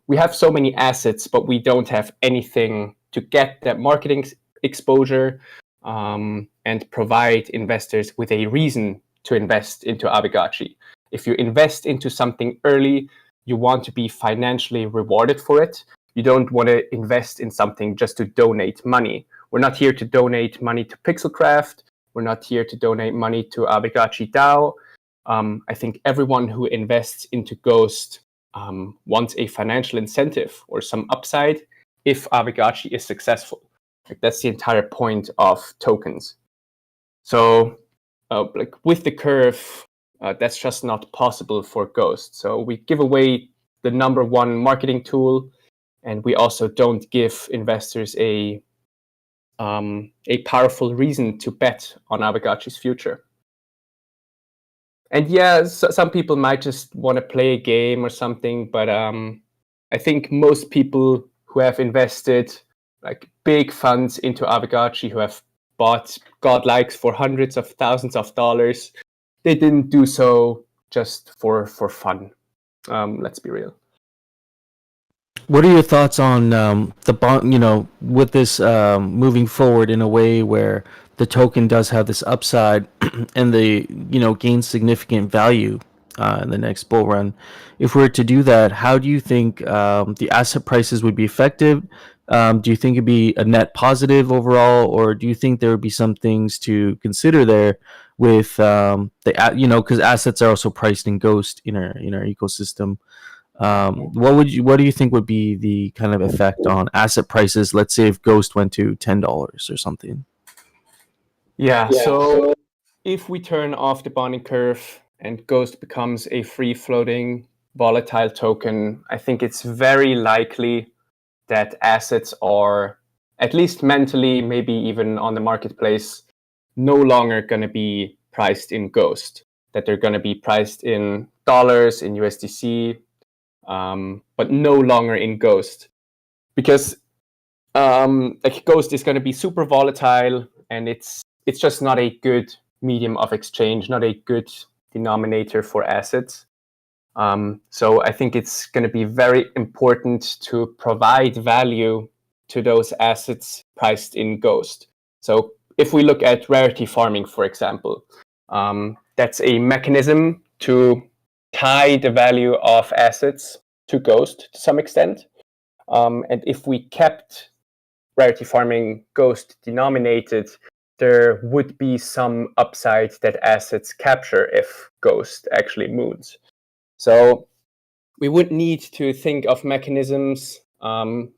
We have so many assets, but we don't have anything to get that marketing exposure and provide investors with a reason to invest into Aavegotchi. If you invest into something early, you want to be financially rewarded for it. You don't want to invest in something just to donate money. We're not here to donate money to Pixelcraft. We're not here to donate money to Aavegotchi DAO. I think everyone who invests into Ghost wants a financial incentive or some upside if Aavegotchi is successful. That's the entire point of tokens. So with the curve, that's just not possible for Ghost. So we give away the number one marketing tool, and we also don't give investors a powerful reason to bet on Aavegotchi's future. And yeah, some people might just want to play a game or something, but I think most people who have invested big funds into Aavegotchi, who have bought godlikes for hundreds of thousands of dollars, they didn't do so just for fun. Let's be real. What are your thoughts on the bond? With this moving forward in a way where the token does have this upside and they gain significant value in the next bull run. If we were to do that, how do you think the asset prices would be affected? Do you think it'd be a net positive overall, or do you think there would be some things to consider there with because assets are also priced in Ghost in our ecosystem? What do you think would be the kind of effect on asset prices? Let's say if Ghost went to $10 or something. Yeah. So if we turn off the bonding curve and Ghost becomes a free-floating volatile token, I think it's very likely that assets are, at least mentally, maybe even on the marketplace, no longer going to be priced in Ghost. That they're going to be priced in dollars, in USDC, but no longer in Ghost. Because Ghost is going to be super volatile, and it's just not a good medium of exchange, not a good denominator for assets. So I think it's going to be very important to provide value to those assets priced in Ghost. So if we look at Rarity Farming, for example, that's a mechanism to tie the value of assets to Ghost to some extent. And if we kept Rarity Farming Ghost denominated, there would be some upside that assets capture if Ghost actually moves. So we would need to think of mechanisms,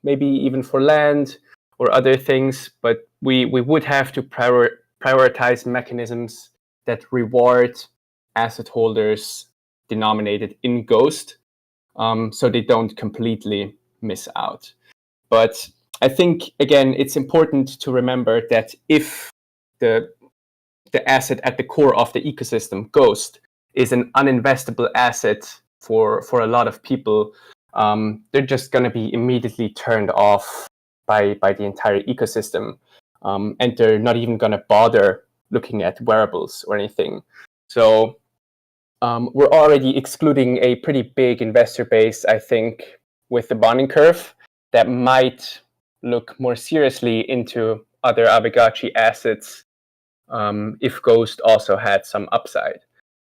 maybe even for land or other things, but we would have to prioritize mechanisms that reward asset holders denominated in Ghost, so they don't completely miss out. But I think, again, it's important to remember that if the asset at the core of the ecosystem, Ghost, is an uninvestable asset for a lot of people, they're just going to be immediately turned off by the entire ecosystem. And they're not even going to bother looking at wearables or anything. So we're already excluding a pretty big investor base, I think, with the bonding curve that might look more seriously into other Aavegotchi assets if Ghost also had some upside.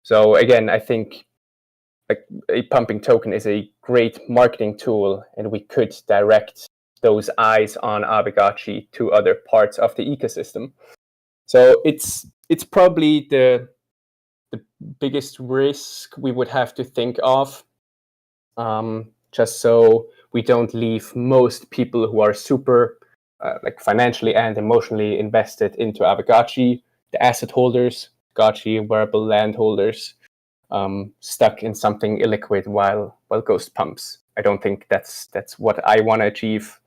So again, I think a pumping token is a great marketing tool, and we could direct those eyes on Aavegotchi to other parts of the ecosystem. So it's probably the biggest risk we would have to think of, just so we don't leave most people who are super financially and emotionally invested into Aavegotchi, the asset holders, Gotchi, wearable land holders, stuck in something illiquid while Ghost pumps. I don't think that's what I want to achieve,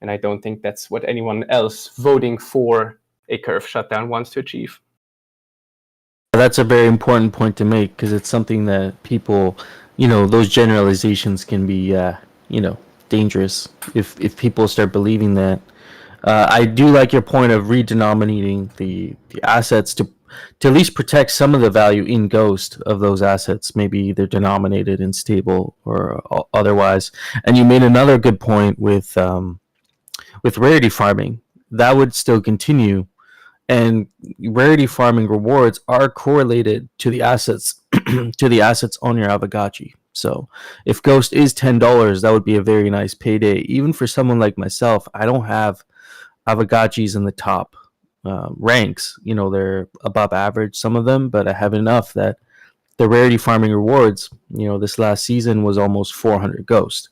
and I don't think that's what anyone else voting for a curve shutdown wants to achieve. That's a very important point to make, because it's something that people, those generalizations can be, dangerous if people start believing that. I do like your point of redenominating the assets to at least protect some of the value in Ghost of those assets, maybe they're denominated in stable or otherwise. And you made another good point with Rarity Farming. That would still continue, and Rarity Farming rewards are correlated to the assets to the assets on your Aavegotchi. So if Ghost is $10, that would be a very nice payday, even for someone like myself. I don't have Aavegotchis in the top ranks. They're above average, some of them, but I have enough that the Rarity Farming rewards, this last season was almost 400 Ghost.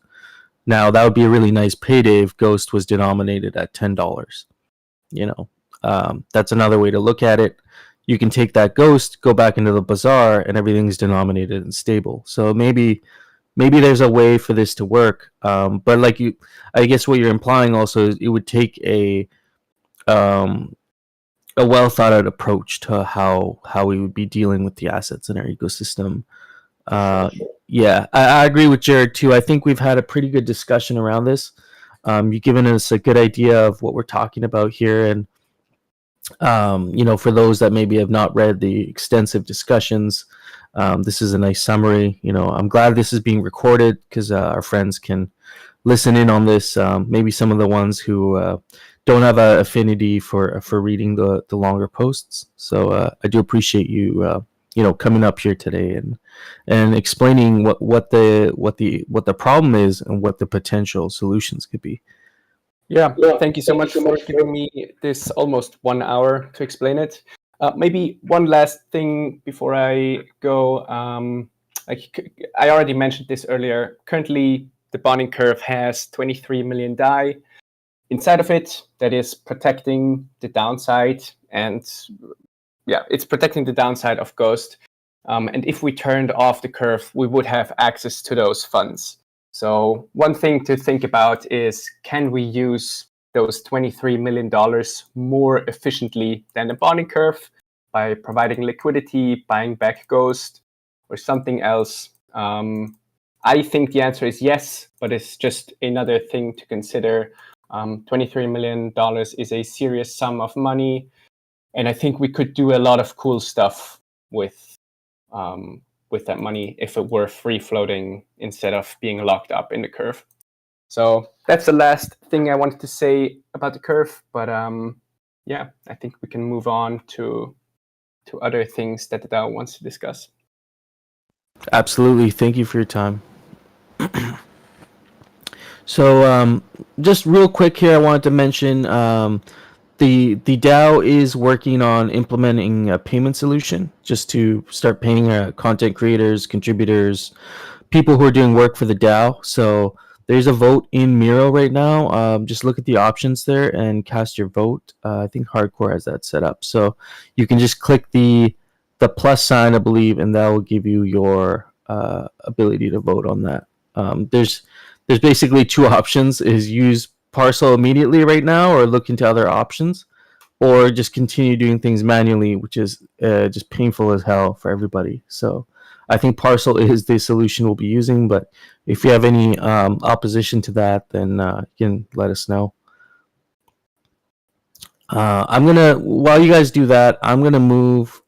Now that would be a really nice payday if Ghost was denominated at $10. That's another way to look at it. You can take that Ghost, go back into the bazaar, and everything's denominated and stable. So maybe there's a way for this to work. But I guess what you're implying also is it would take a well thought out approach to how we would be dealing with the assets in our ecosystem. Yeah, I agree with Jared too. I think we've had a pretty good discussion around this. You've given us a good idea of what we're talking about here, and for those that maybe have not read the extensive discussions, this is a nice summary. I'm glad this is being recorded because our friends can listen in on this. Maybe some of the ones who don't have an affinity for reading the longer posts. So I do appreciate you coming up here today and explaining what the problem is and what the potential solutions could be. Yeah, thank you so much for giving me this almost 1 hour to explain it. Maybe one last thing before I go. I already mentioned this earlier. Currently, the bonding curve has 23 million DAI inside of it that is protecting the downside. And yeah, it's protecting the downside of Ghost. And if we turned off the curve, we would have access to those funds. So one thing to think about is, can we use those $23 million more efficiently than the bonding curve by providing liquidity, buying back Ghost, or something else? I think the answer is yes, but it's just another thing to consider. $23 million is a serious sum of money, and I think we could do a lot of cool stuff with that money if it were free floating instead of being locked up in the curve. So that's the last thing I wanted to say about the curve. But yeah, I think we can move on to other things that the DAO wants to discuss. Absolutely. Thank you for your time. So just real quick here, I wanted to mention the DAO is working on implementing a payment solution just to start paying content creators, contributors, people who are doing work for the DAO. So there's a vote in Miro right now. Just look at the options there and cast your vote. I think Hardcore has that set up. So you can just click the plus sign, I believe, and that will give you your ability to vote on that. There's basically two options: is use Parcel immediately right now, or look into other options, or just continue doing things manually, which is just painful as hell for everybody. So I think Parcel is the solution we'll be using, but if you have any opposition to that, then you can let us know. While you guys do that, I'm gonna move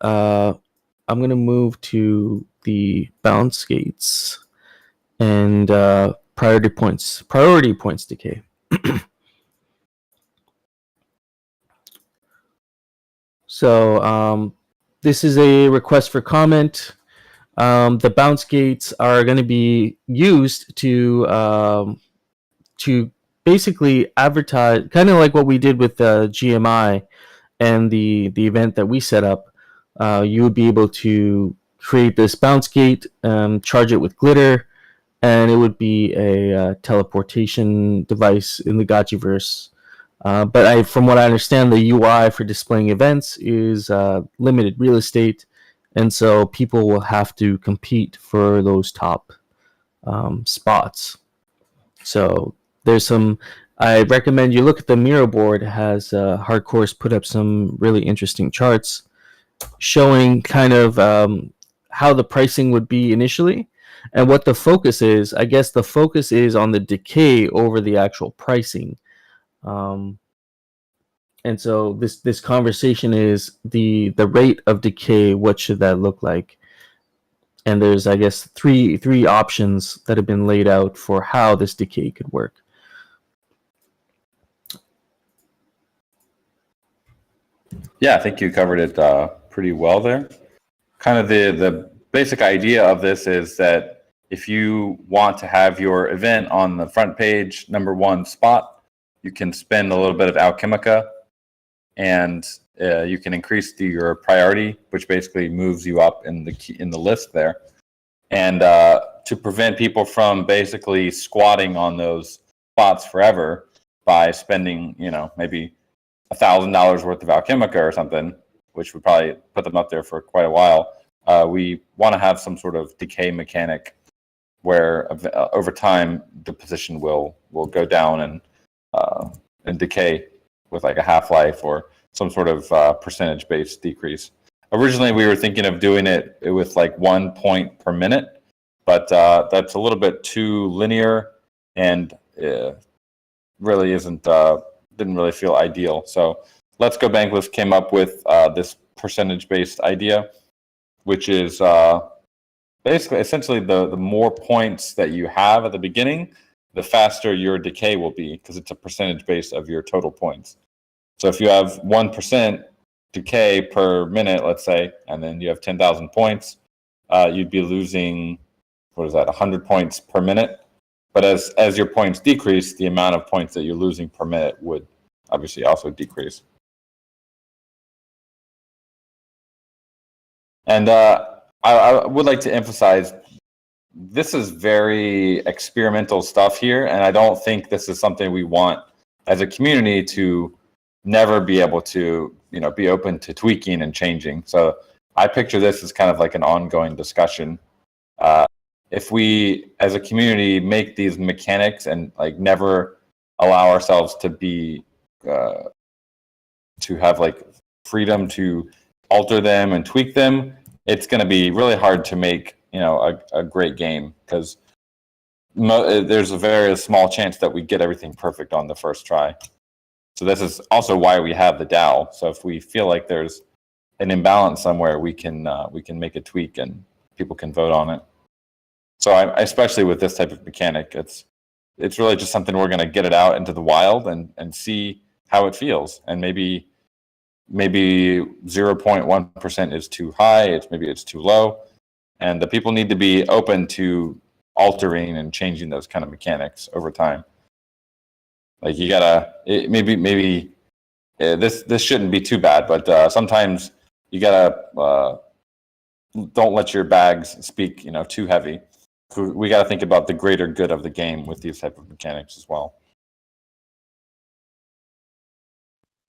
to the bounce gates and priority points decay. So this is a request for comment. The bounce gates are going to be used to basically advertise, kind of like what we did with GMI and the event that we set up. You would be able to create this bounce gate, charge it with glitter, and it would be a teleportation device in the Gotchiverse. But from what I understand, the UI for displaying events is limited real estate, and so people will have to compete for those top spots. So I recommend you look at the Miro board. It has Hardcore's put up some really interesting charts showing kind of how the pricing would be initially and what the focus is. I guess the focus is on the decay over the actual pricing. And so this conversation is the rate of decay. What should that look like? And there's, I guess, three options that have been laid out for how this decay could work. Yeah, I think you covered it pretty well there. Kind of the basic idea of this is that if you want to have your event on the front page, #1 spot, you can spend a little bit of Alchemica, and you can increase your priority, which basically moves you up in the list there. And to prevent people from basically squatting on those spots forever by spending, maybe $1,000 worth of Alchemica or something, which would probably put them up there for quite a while. We want to have some sort of decay mechanic where over time the position will go down and decay with like a half-life or some sort of percentage-based decrease. Originally, we were thinking of doing it with like 1 point per minute, but that's a little bit too linear and really didn't really feel ideal. So Let's Go Bankless came up with this percentage-based idea, which is essentially the more points that you have at the beginning, the faster your decay will be, because it's a percentage base of your total points. So if you have 1% decay per minute, let's say, and then you have 10,000 points, you'd be losing, 100 points per minute. But as your points decrease, the amount of points that you're losing per minute would obviously also decrease. And I would like to emphasize, this is very experimental stuff here, and I don't think this is something we want as a community to never be able to, be open to tweaking and changing. So I picture this as kind of like an ongoing discussion. If we, as a community, make these mechanics and like never allow ourselves to be to have like freedom to alter them and tweak them, it's going to be really hard to make a great game, because there's a very small chance that we get everything perfect on the first try. So this is also why we have the DAO. So if we feel like there's an imbalance somewhere, we can make a tweak and people can vote on it. So especially with this type of mechanic, it's really just something we're going to get it out into the wild and see how it feels. And maybe 0.1% is too high. Maybe it's too low. And the people need to be open to altering and changing those kind of mechanics over time. Like you gotta, maybe this shouldn't be too bad, but sometimes you gotta don't let your bags speak too heavy. We gotta think about the greater good of the game with these type of mechanics as well.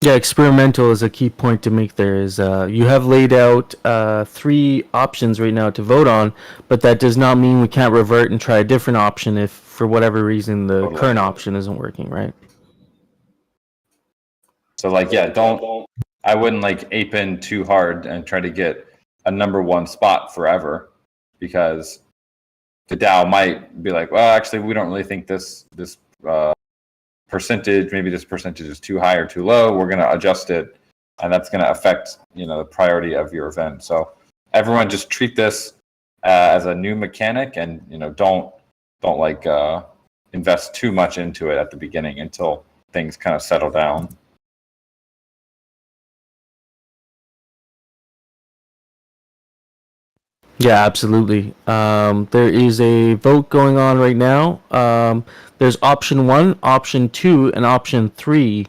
Yeah, experimental is a key point to make there. Is you have laid out 3 options right now to vote on, but that does not mean we can't revert and try a different option if, for whatever reason, the current option isn't working, right? So, I wouldn't ape in too hard and try to get a #1 spot forever, because the DAO might be like, well, actually, we don't really think this percentage, maybe this percentage is too high or too low. We're going to adjust it, and that's going to affect the priority of your event. So everyone just treat this as a new mechanic, and don't invest too much into it at the beginning until things kind of settle down. Yeah, absolutely. There is a vote going on right now. There's option 1, option 2, and option 3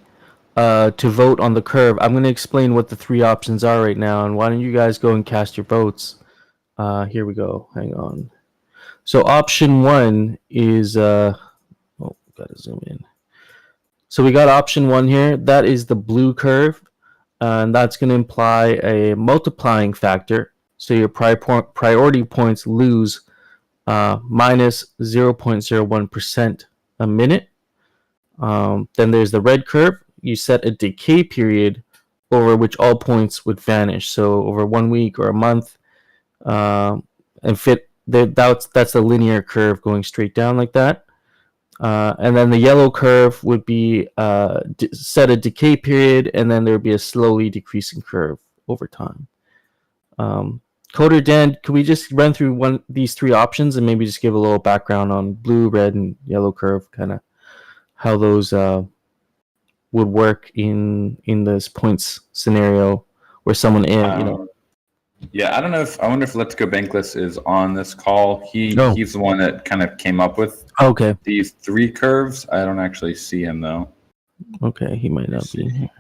to vote on the curve. I'm going to explain what the 3 options are right now, and why don't you guys go and cast your votes. Here we go. Hang on. So option 1 is gotta zoom in. So we got option 1 here. That is the blue curve, and that's going to imply a multiplying factor. So your priority points lose minus 0.01% a minute. Then there's the red curve. You set a decay period over which all points would vanish. So over 1 week or a month, and that's a linear curve going straight down like that. And then the yellow curve would be set a decay period, and then there would be a slowly decreasing curve over time. Coder Dan, could we just run through these 3 options and maybe just give a little background on blue, red, and yellow curve, kind of how those would work in this points scenario where someone Yeah, I wonder if Let's Go Bankless is on this call. He's the one that kind of came up with these 3 curves. I don't actually see him though. Okay, he might not be here.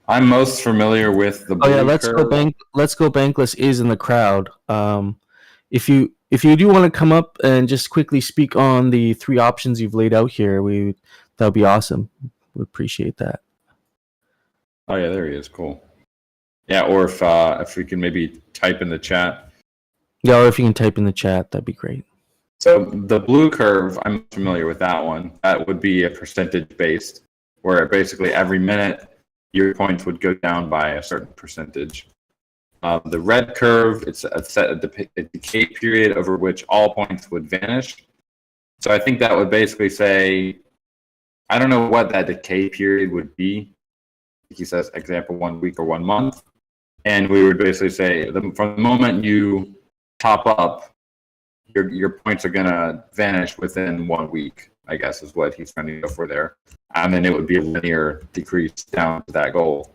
I'm most familiar with the blue curve. Let's Go Bankless is in the crowd. If you do want to come up and just quickly speak on the 3 options you've laid out here, that would be awesome. We appreciate that. Oh yeah, there he is. Cool. Yeah, or if we can maybe type in the chat. Yeah, or if you can type in the chat, that'd be great. So the blue curve, I'm familiar with that one. That would be a percentage based, where basically every minute your points would go down by a certain percentage. The red curve, it's set a decay period over which all points would vanish. So I think that would basically say, I don't know what that decay period would be. He says, example, 1 week or 1 month. And we would basically say, from the moment you top up, your points are going to vanish within 1 week, I guess is what he's trying to go for there. And then it would be a linear decrease down to that goal.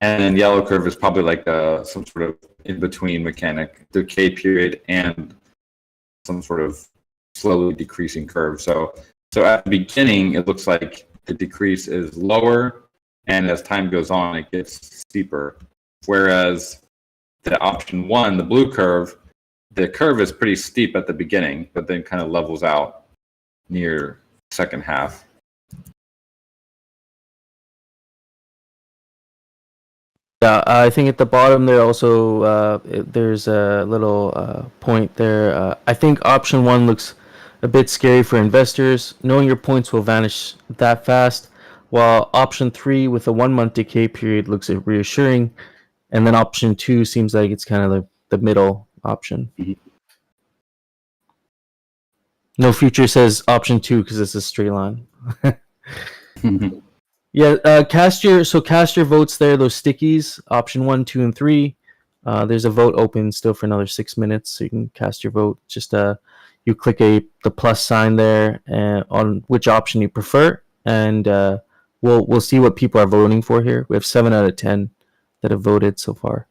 And then yellow curve is probably like some sort of in-between mechanic, decay period and some sort of slowly decreasing curve. So at the beginning, it looks like the decrease is lower, and as time goes on, it gets steeper. Whereas the option 1, the blue curve, the curve is pretty steep at the beginning, but then kind of levels out near second half. Yeah, I think at the bottom there also there's a little point there. I think option 1 looks a bit scary for investors. Knowing your points will vanish that fast, while option 3 with a 1-month decay period looks reassuring, and then option 2 seems like it's kind of the middle option. Mm-hmm. No future says option 2 because it's a straight line. Yeah, cast your votes there. Those stickies, option 1, 2, and 3. There's a vote open still for another 6 minutes, so you can cast your vote. Just you click the plus sign there on which option you prefer, and we'll see what people are voting for here. We have 7 out of 10 that have voted so far.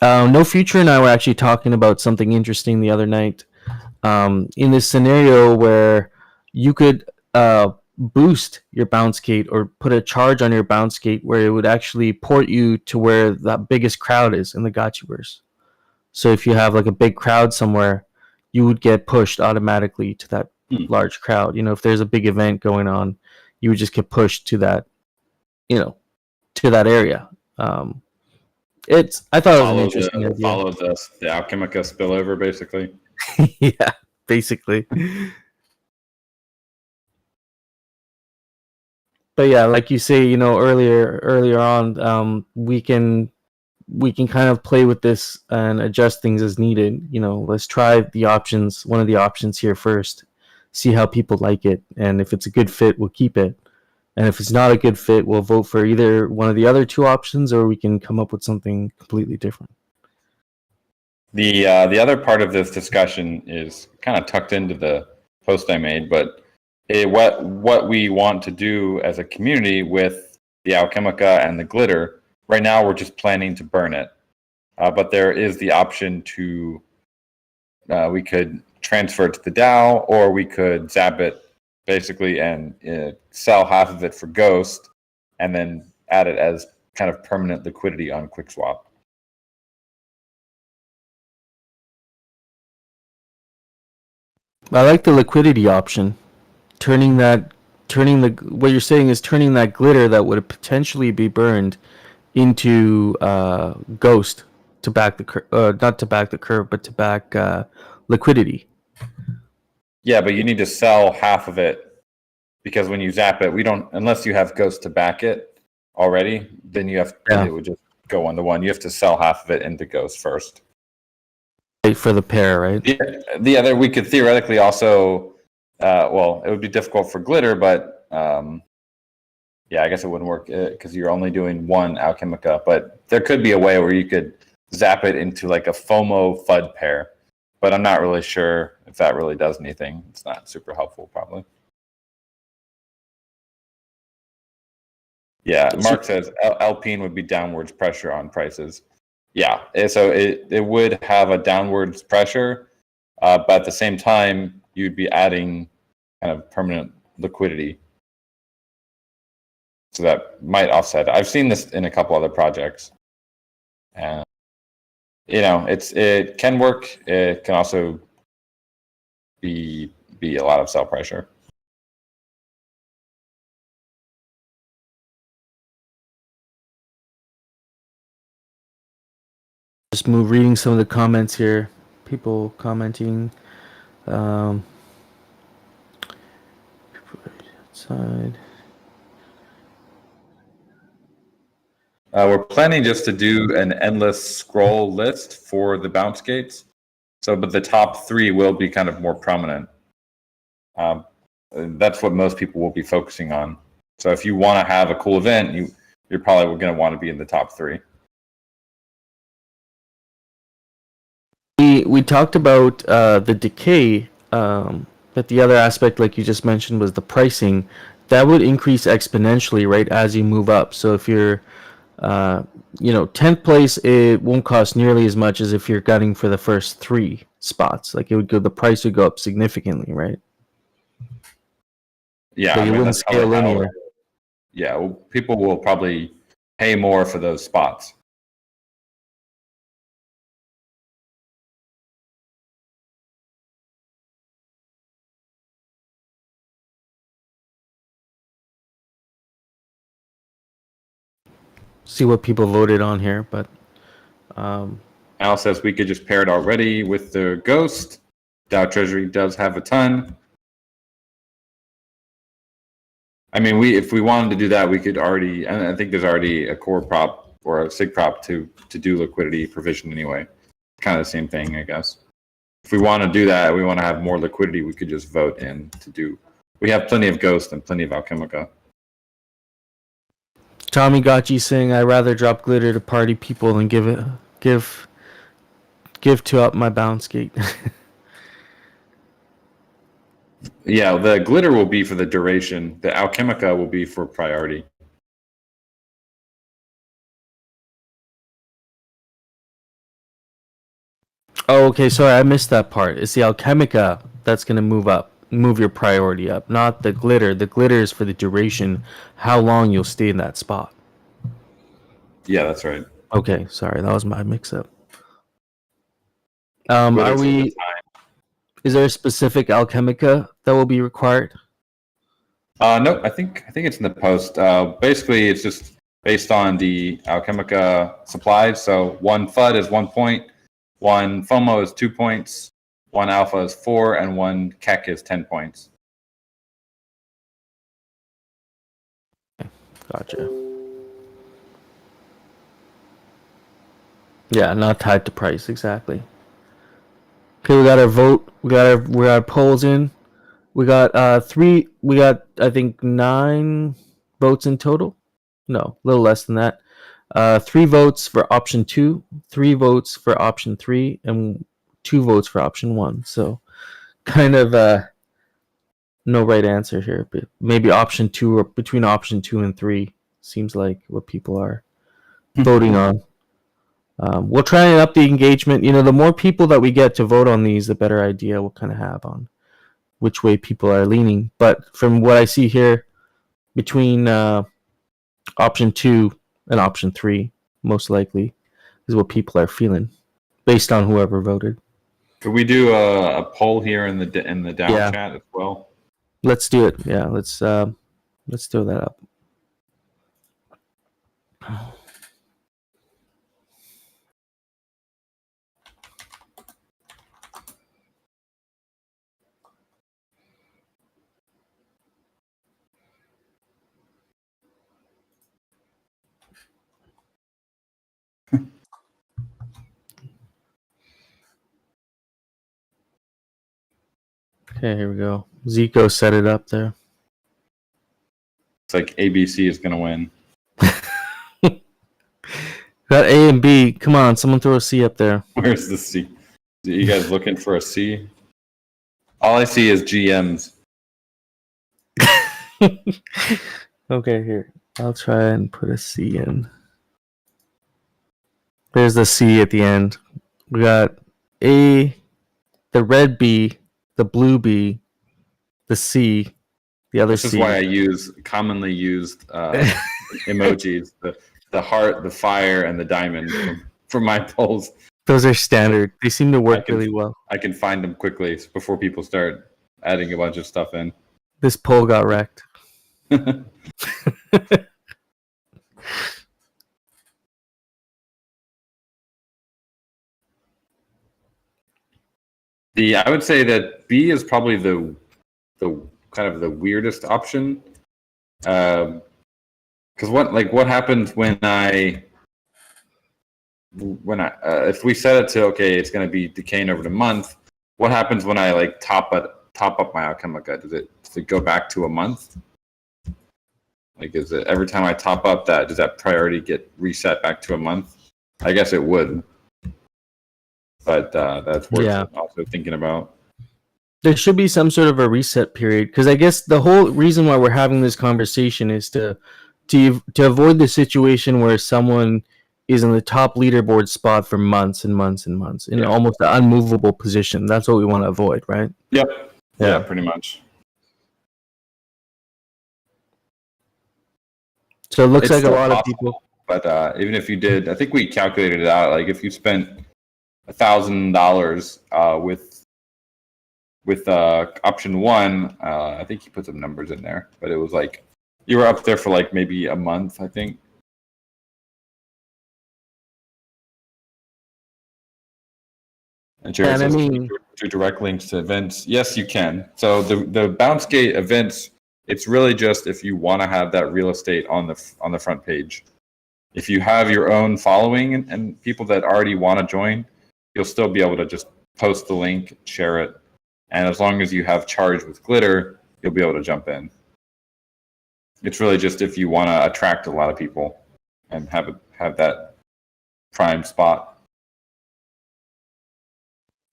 No Future and I were actually talking about something interesting the other night. In this scenario where you could boost your bounce gate or put a charge on your bounce gate where it would actually port you to where the biggest crowd is in the Gotchiverse. So if you have like a big crowd somewhere, you would get pushed automatically to that large crowd. If there's a big event going on, you would just get pushed to that, to that area. I thought it was an interesting idea. Follow the Alchemica spillover, basically. Yeah, basically. But yeah, like you say, earlier on, we can kind of play with this and adjust things as needed. Let's try one of the options here first, see how people like it, and if it's a good fit, we'll keep it. And if it's not a good fit, we'll vote for either one of the other 2 options, or we can come up with something completely different. The other part of this discussion is kind of tucked into the post I made, but what we want to do as a community with the Alchemica and the glitter, right now we're just planning to burn it. But there is the option to, we could transfer it to the DAO, or we could zap it basically and sell half of it for Ghost, and then add it as kind of permanent liquidity on QuickSwap. I like the liquidity option. What you're saying is turning that glitter that would potentially be burned into Ghost to back the curve, not to back the curve, but to back liquidity. Yeah, but you need to sell half of it, because when you zap it, unless you have Ghost to back it already, then it would just go 1-to-1. You have to sell half of it into Ghost first. Wait for the pair, right? The other, we could theoretically also, it would be difficult for glitter, but yeah, I guess it wouldn't work because you're only doing 1 Alchemica. But there could be a way where you could zap it into like a FOMO FUD pair. But I'm not really sure if that really does anything. It's not super helpful, probably. Yeah, Mark says Alpine would be downwards pressure on prices. Yeah, so it would have a downwards pressure, but at the same time, you'd be adding kind of permanent liquidity. So that might offset it. I've seen this in a couple other projects. And it can work. It can also be a lot of sell pressure. Just reading some of the comments here. People commenting. Outside. We're planning just to do an endless scroll list for the bounce gates. But the top 3 will be kind of more prominent. That's what most people will be focusing on. So if you want to have a cool event, you're probably going to want to be in the top 3. We talked about the decay, but the other aspect, like you just mentioned, was the pricing. That would increase exponentially, right, as you move up. So if you're 10th place, it won't cost nearly as much as if you're gunning for the first 3 spots. Like the price would go up significantly, right? Yeah, But you wouldn't that's scale probably linear. Yeah, well, people will probably pay more for those spots. See what people voted on here, but Al says we could just pair it already with the Ghost. DAO Treasury does have a ton. I mean, if we wanted to do that, we could already. And I think there's already a core prop or a sig prop to do liquidity provision anyway. Kind of the same thing, I guess. If we want to do that, we want to have more liquidity, we could just vote in to do. We have plenty of Ghost and plenty of Alchemica. Tommy Gotchi saying, "I'd rather drop glitter to party people than give to up my bounce gate." Yeah, the glitter will be for the duration. The Alchemica will be for priority. Oh, okay. Sorry, I missed that part. It's the Alchemica that's going to move your priority up, not the glitter. The glitter is for the duration, how long you'll stay in that spot. Yeah, that's right. Okay, sorry, that was my mix-up. Are we? Is there a specific Alchemica that will be required? No, I think it's in the post. Basically, it's just based on the Alchemica supplies. So 1 FUD is 1 point, 1 FOMO is 2 points, 1 Alpha is 4, and 1 KEK is 10 points. Gotcha. Yeah, not tied to price exactly. Okay, we got our vote. We got our polls in. We got I think 9 votes in total. No, a little less than that. 3 votes for option 2, 3 votes for option 3, and 2 votes for option 1. So kind of no right answer here, but maybe option 2 or between option 2 and 3 seems like what people are voting on. We'll try and up the engagement. The more people that we get to vote on these, the better idea we'll kind of have on which way people are leaning. But from what I see here, between option 2 and option 3, most likely, is what people are feeling, based on whoever voted. Could we do a poll here in the DAO chat as well? Let's do it. Yeah, let's throw that up. Okay, here we go. Zico set it up there. It's like ABC is going to win. Got A and B. Come on, someone throw a C up there. Where's the C? Are you guys looking for a C? All I see is GMs. Okay, here. I'll try and put a C in. There's the C at the end. We got A, the red B, the blue B, the C, the other C. This is why I use commonly used emojis: the heart, the fire, and the diamond for my polls. Those are standard. They seem to work really well. I can find them quickly before people start adding a bunch of stuff in. This poll got wrecked. I would say that B is probably the kind of the weirdest option. Because what happens when if we set it to okay, it's going to be decaying over the month. What happens when I top up my Alchemica? Does it go back to a month? Is it every time I top up does that priority get reset back to a month? I guess it would. But that's worth also thinking about. There should be some sort of a reset period, because I guess the whole reason why we're having this conversation is to to avoid the situation where someone is in the top leaderboard spot for months and months and months in almost an unmovable position. That's what we want to avoid, right? Yep. Yeah, pretty much. So it looks It's like a still lot of possible, people. But even if you did, I think we calculated it out. Like if you spent $1,000 with option one, I think he put some numbers in there, but it was like you were up there for like maybe a month, I think. And Jared says, do direct links to events. Yes, you can. So the bounce gate events, it's really just if you want to have that real estate on the front page. If you have your own following and people that already want to join, you'll still be able to just post the link, share it, and as long as you have charge with glitter, you'll be able to jump in. It's really just if you want to attract a lot of people and have that prime spot.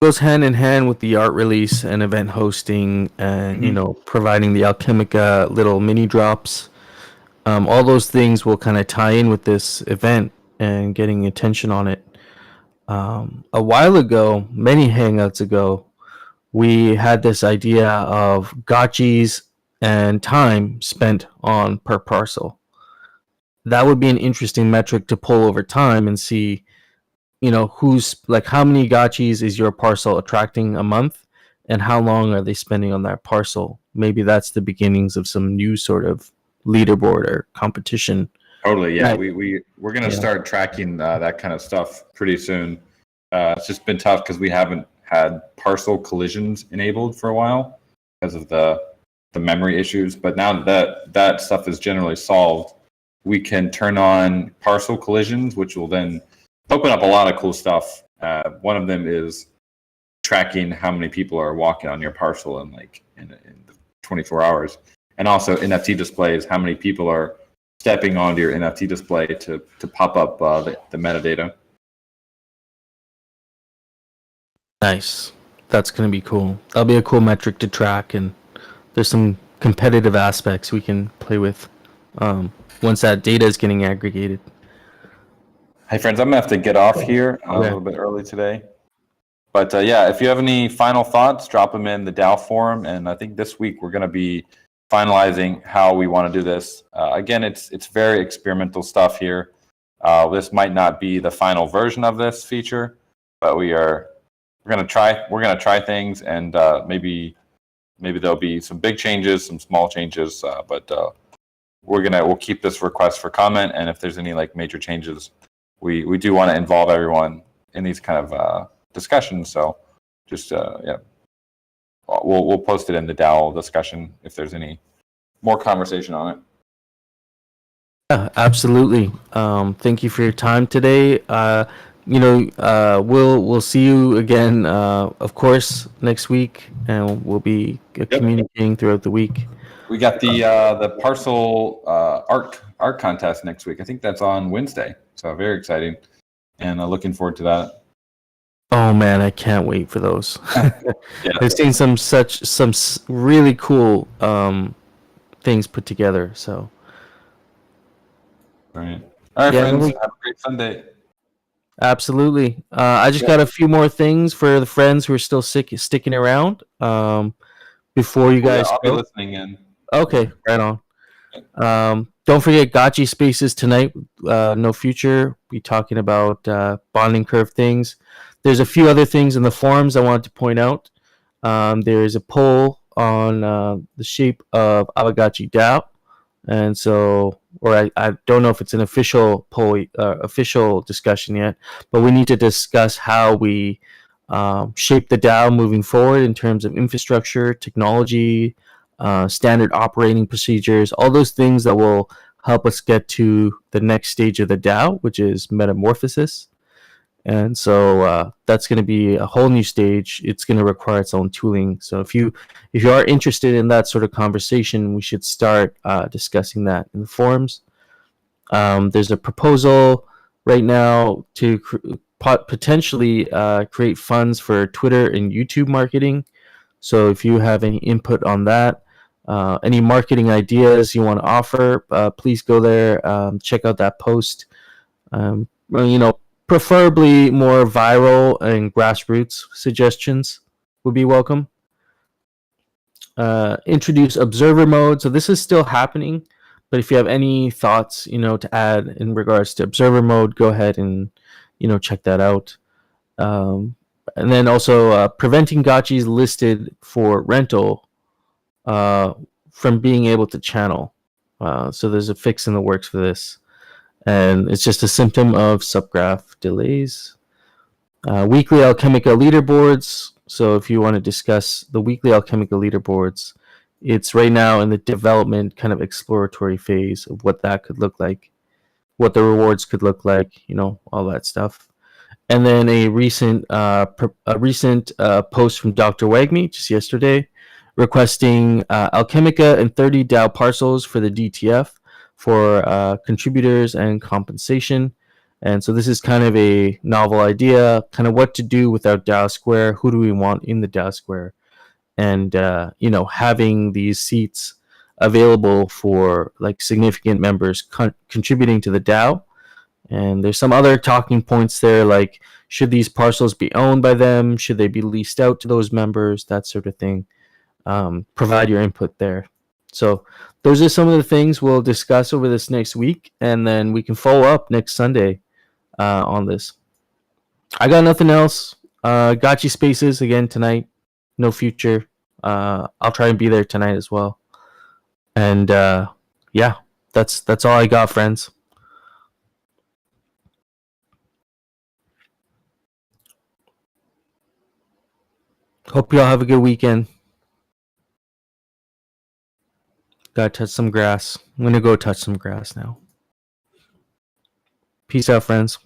Goes hand in hand with the art release and event hosting and providing the Alchemica little mini drops. All those things will kind of tie in with this event and getting attention on it. A while ago, many hangouts ago, we had this idea of gotchis and time spent on per parcel. That would be an interesting metric to pull over time and see, who's like how many gotchis is your parcel attracting a month and how long are they spending on that parcel. Maybe that's the beginnings of some new sort of leaderboard or competition. Totally, yeah. We're going to start tracking that kind of stuff pretty soon. It's just been tough because we haven't had parcel collisions enabled for a while because of the memory issues. But now that stuff is generally solved, we can turn on parcel collisions, which will then open up a lot of cool stuff. One of them is tracking how many people are walking on your parcel in 24 hours. And also NFT displays, how many people are stepping onto your NFT display to pop up the metadata. Nice. That's going to be cool. That'll be a cool metric to track, and there's some competitive aspects we can play with once that data is getting aggregated. Hey, friends, I'm going to have to get off here a little bit early today. But if you have any final thoughts, drop them in the DAO forum. And I think this week we're going to be finalizing how we want to do this. Again, it's very experimental stuff here. This might not be the final version of this feature, but we're going to try things, and maybe there'll be some big changes, some small changes, but we'll keep this request for comment, and if there's any major changes, we do want to involve everyone in these kind of discussions. So just we'll post it in the DAO discussion if there's any more conversation on it. Yeah, absolutely. Thank you for your time today. We'll see you again, of course, next week, and we'll be communicating throughout the week. We got the parcel art contest next week. I think that's on Wednesday, so very exciting, and looking forward to that. Oh man, I can't wait for those. I've seen some really cool things put together. So, all right, friends, have a great Sunday. Absolutely. I just got a few more things for the friends who are still sticking around. Before you guys I'll be listening in. Okay, right on. Don't forget Gotchi Spaces tonight. No Future. Be talking about bonding curve things. There's a few other things in the forums I wanted to point out. There is a poll on the shape of Aavegotchi DAO. And so, I don't know if it's an official poll, official discussion yet, but we need to discuss how we shape the DAO moving forward in terms of infrastructure, technology, standard operating procedures, all those things that will help us get to the next stage of the DAO, which is metamorphosis. And so that's going to be a whole new stage. It's going to require its own tooling. So if you are interested in that sort of conversation, we should start discussing that in the forums. There's a proposal right now to potentially create funds for Twitter and YouTube marketing. So if you have any input on that, Any marketing ideas you want to offer, please go there. Check out that post. Preferably more viral and grassroots suggestions would be welcome. Introduce observer mode. So this is still happening, but if you have any thoughts, to add in regards to observer mode, go ahead and, check that out. And then also preventing gotchis listed for rental from being able to channel. So there's a fix in the works for this. And it's just a symptom of subgraph delays. Weekly Alchemica leaderboards. So if you want to discuss the weekly Alchemica leaderboards, it's right now in the development kind of exploratory phase of what that could look like, what the rewards could look like, all that stuff. And then a recent post from Dr. Wagme just yesterday requesting Alchemica and 30 DAO parcels for the DTF for contributors and compensation. And so this is kind of a novel idea, kind of what to do with our DAO Square, who do we want in the DAO Square, and having these seats available for like significant members contributing to the DAO. And there's some other talking points there, like should these parcels be owned by them? Should they be leased out to those members? That sort of thing. Provide your input there. So those are some of the things we'll discuss over this next week, and then we can follow up next Sunday on this. I got nothing else. Gotchi Spaces again tonight. No future. I'll try and be there tonight as well. And yeah, that's all I got, friends. Hope you all have a good weekend. Gotta touch some grass. I'm gonna go touch some grass now. Peace out, friends.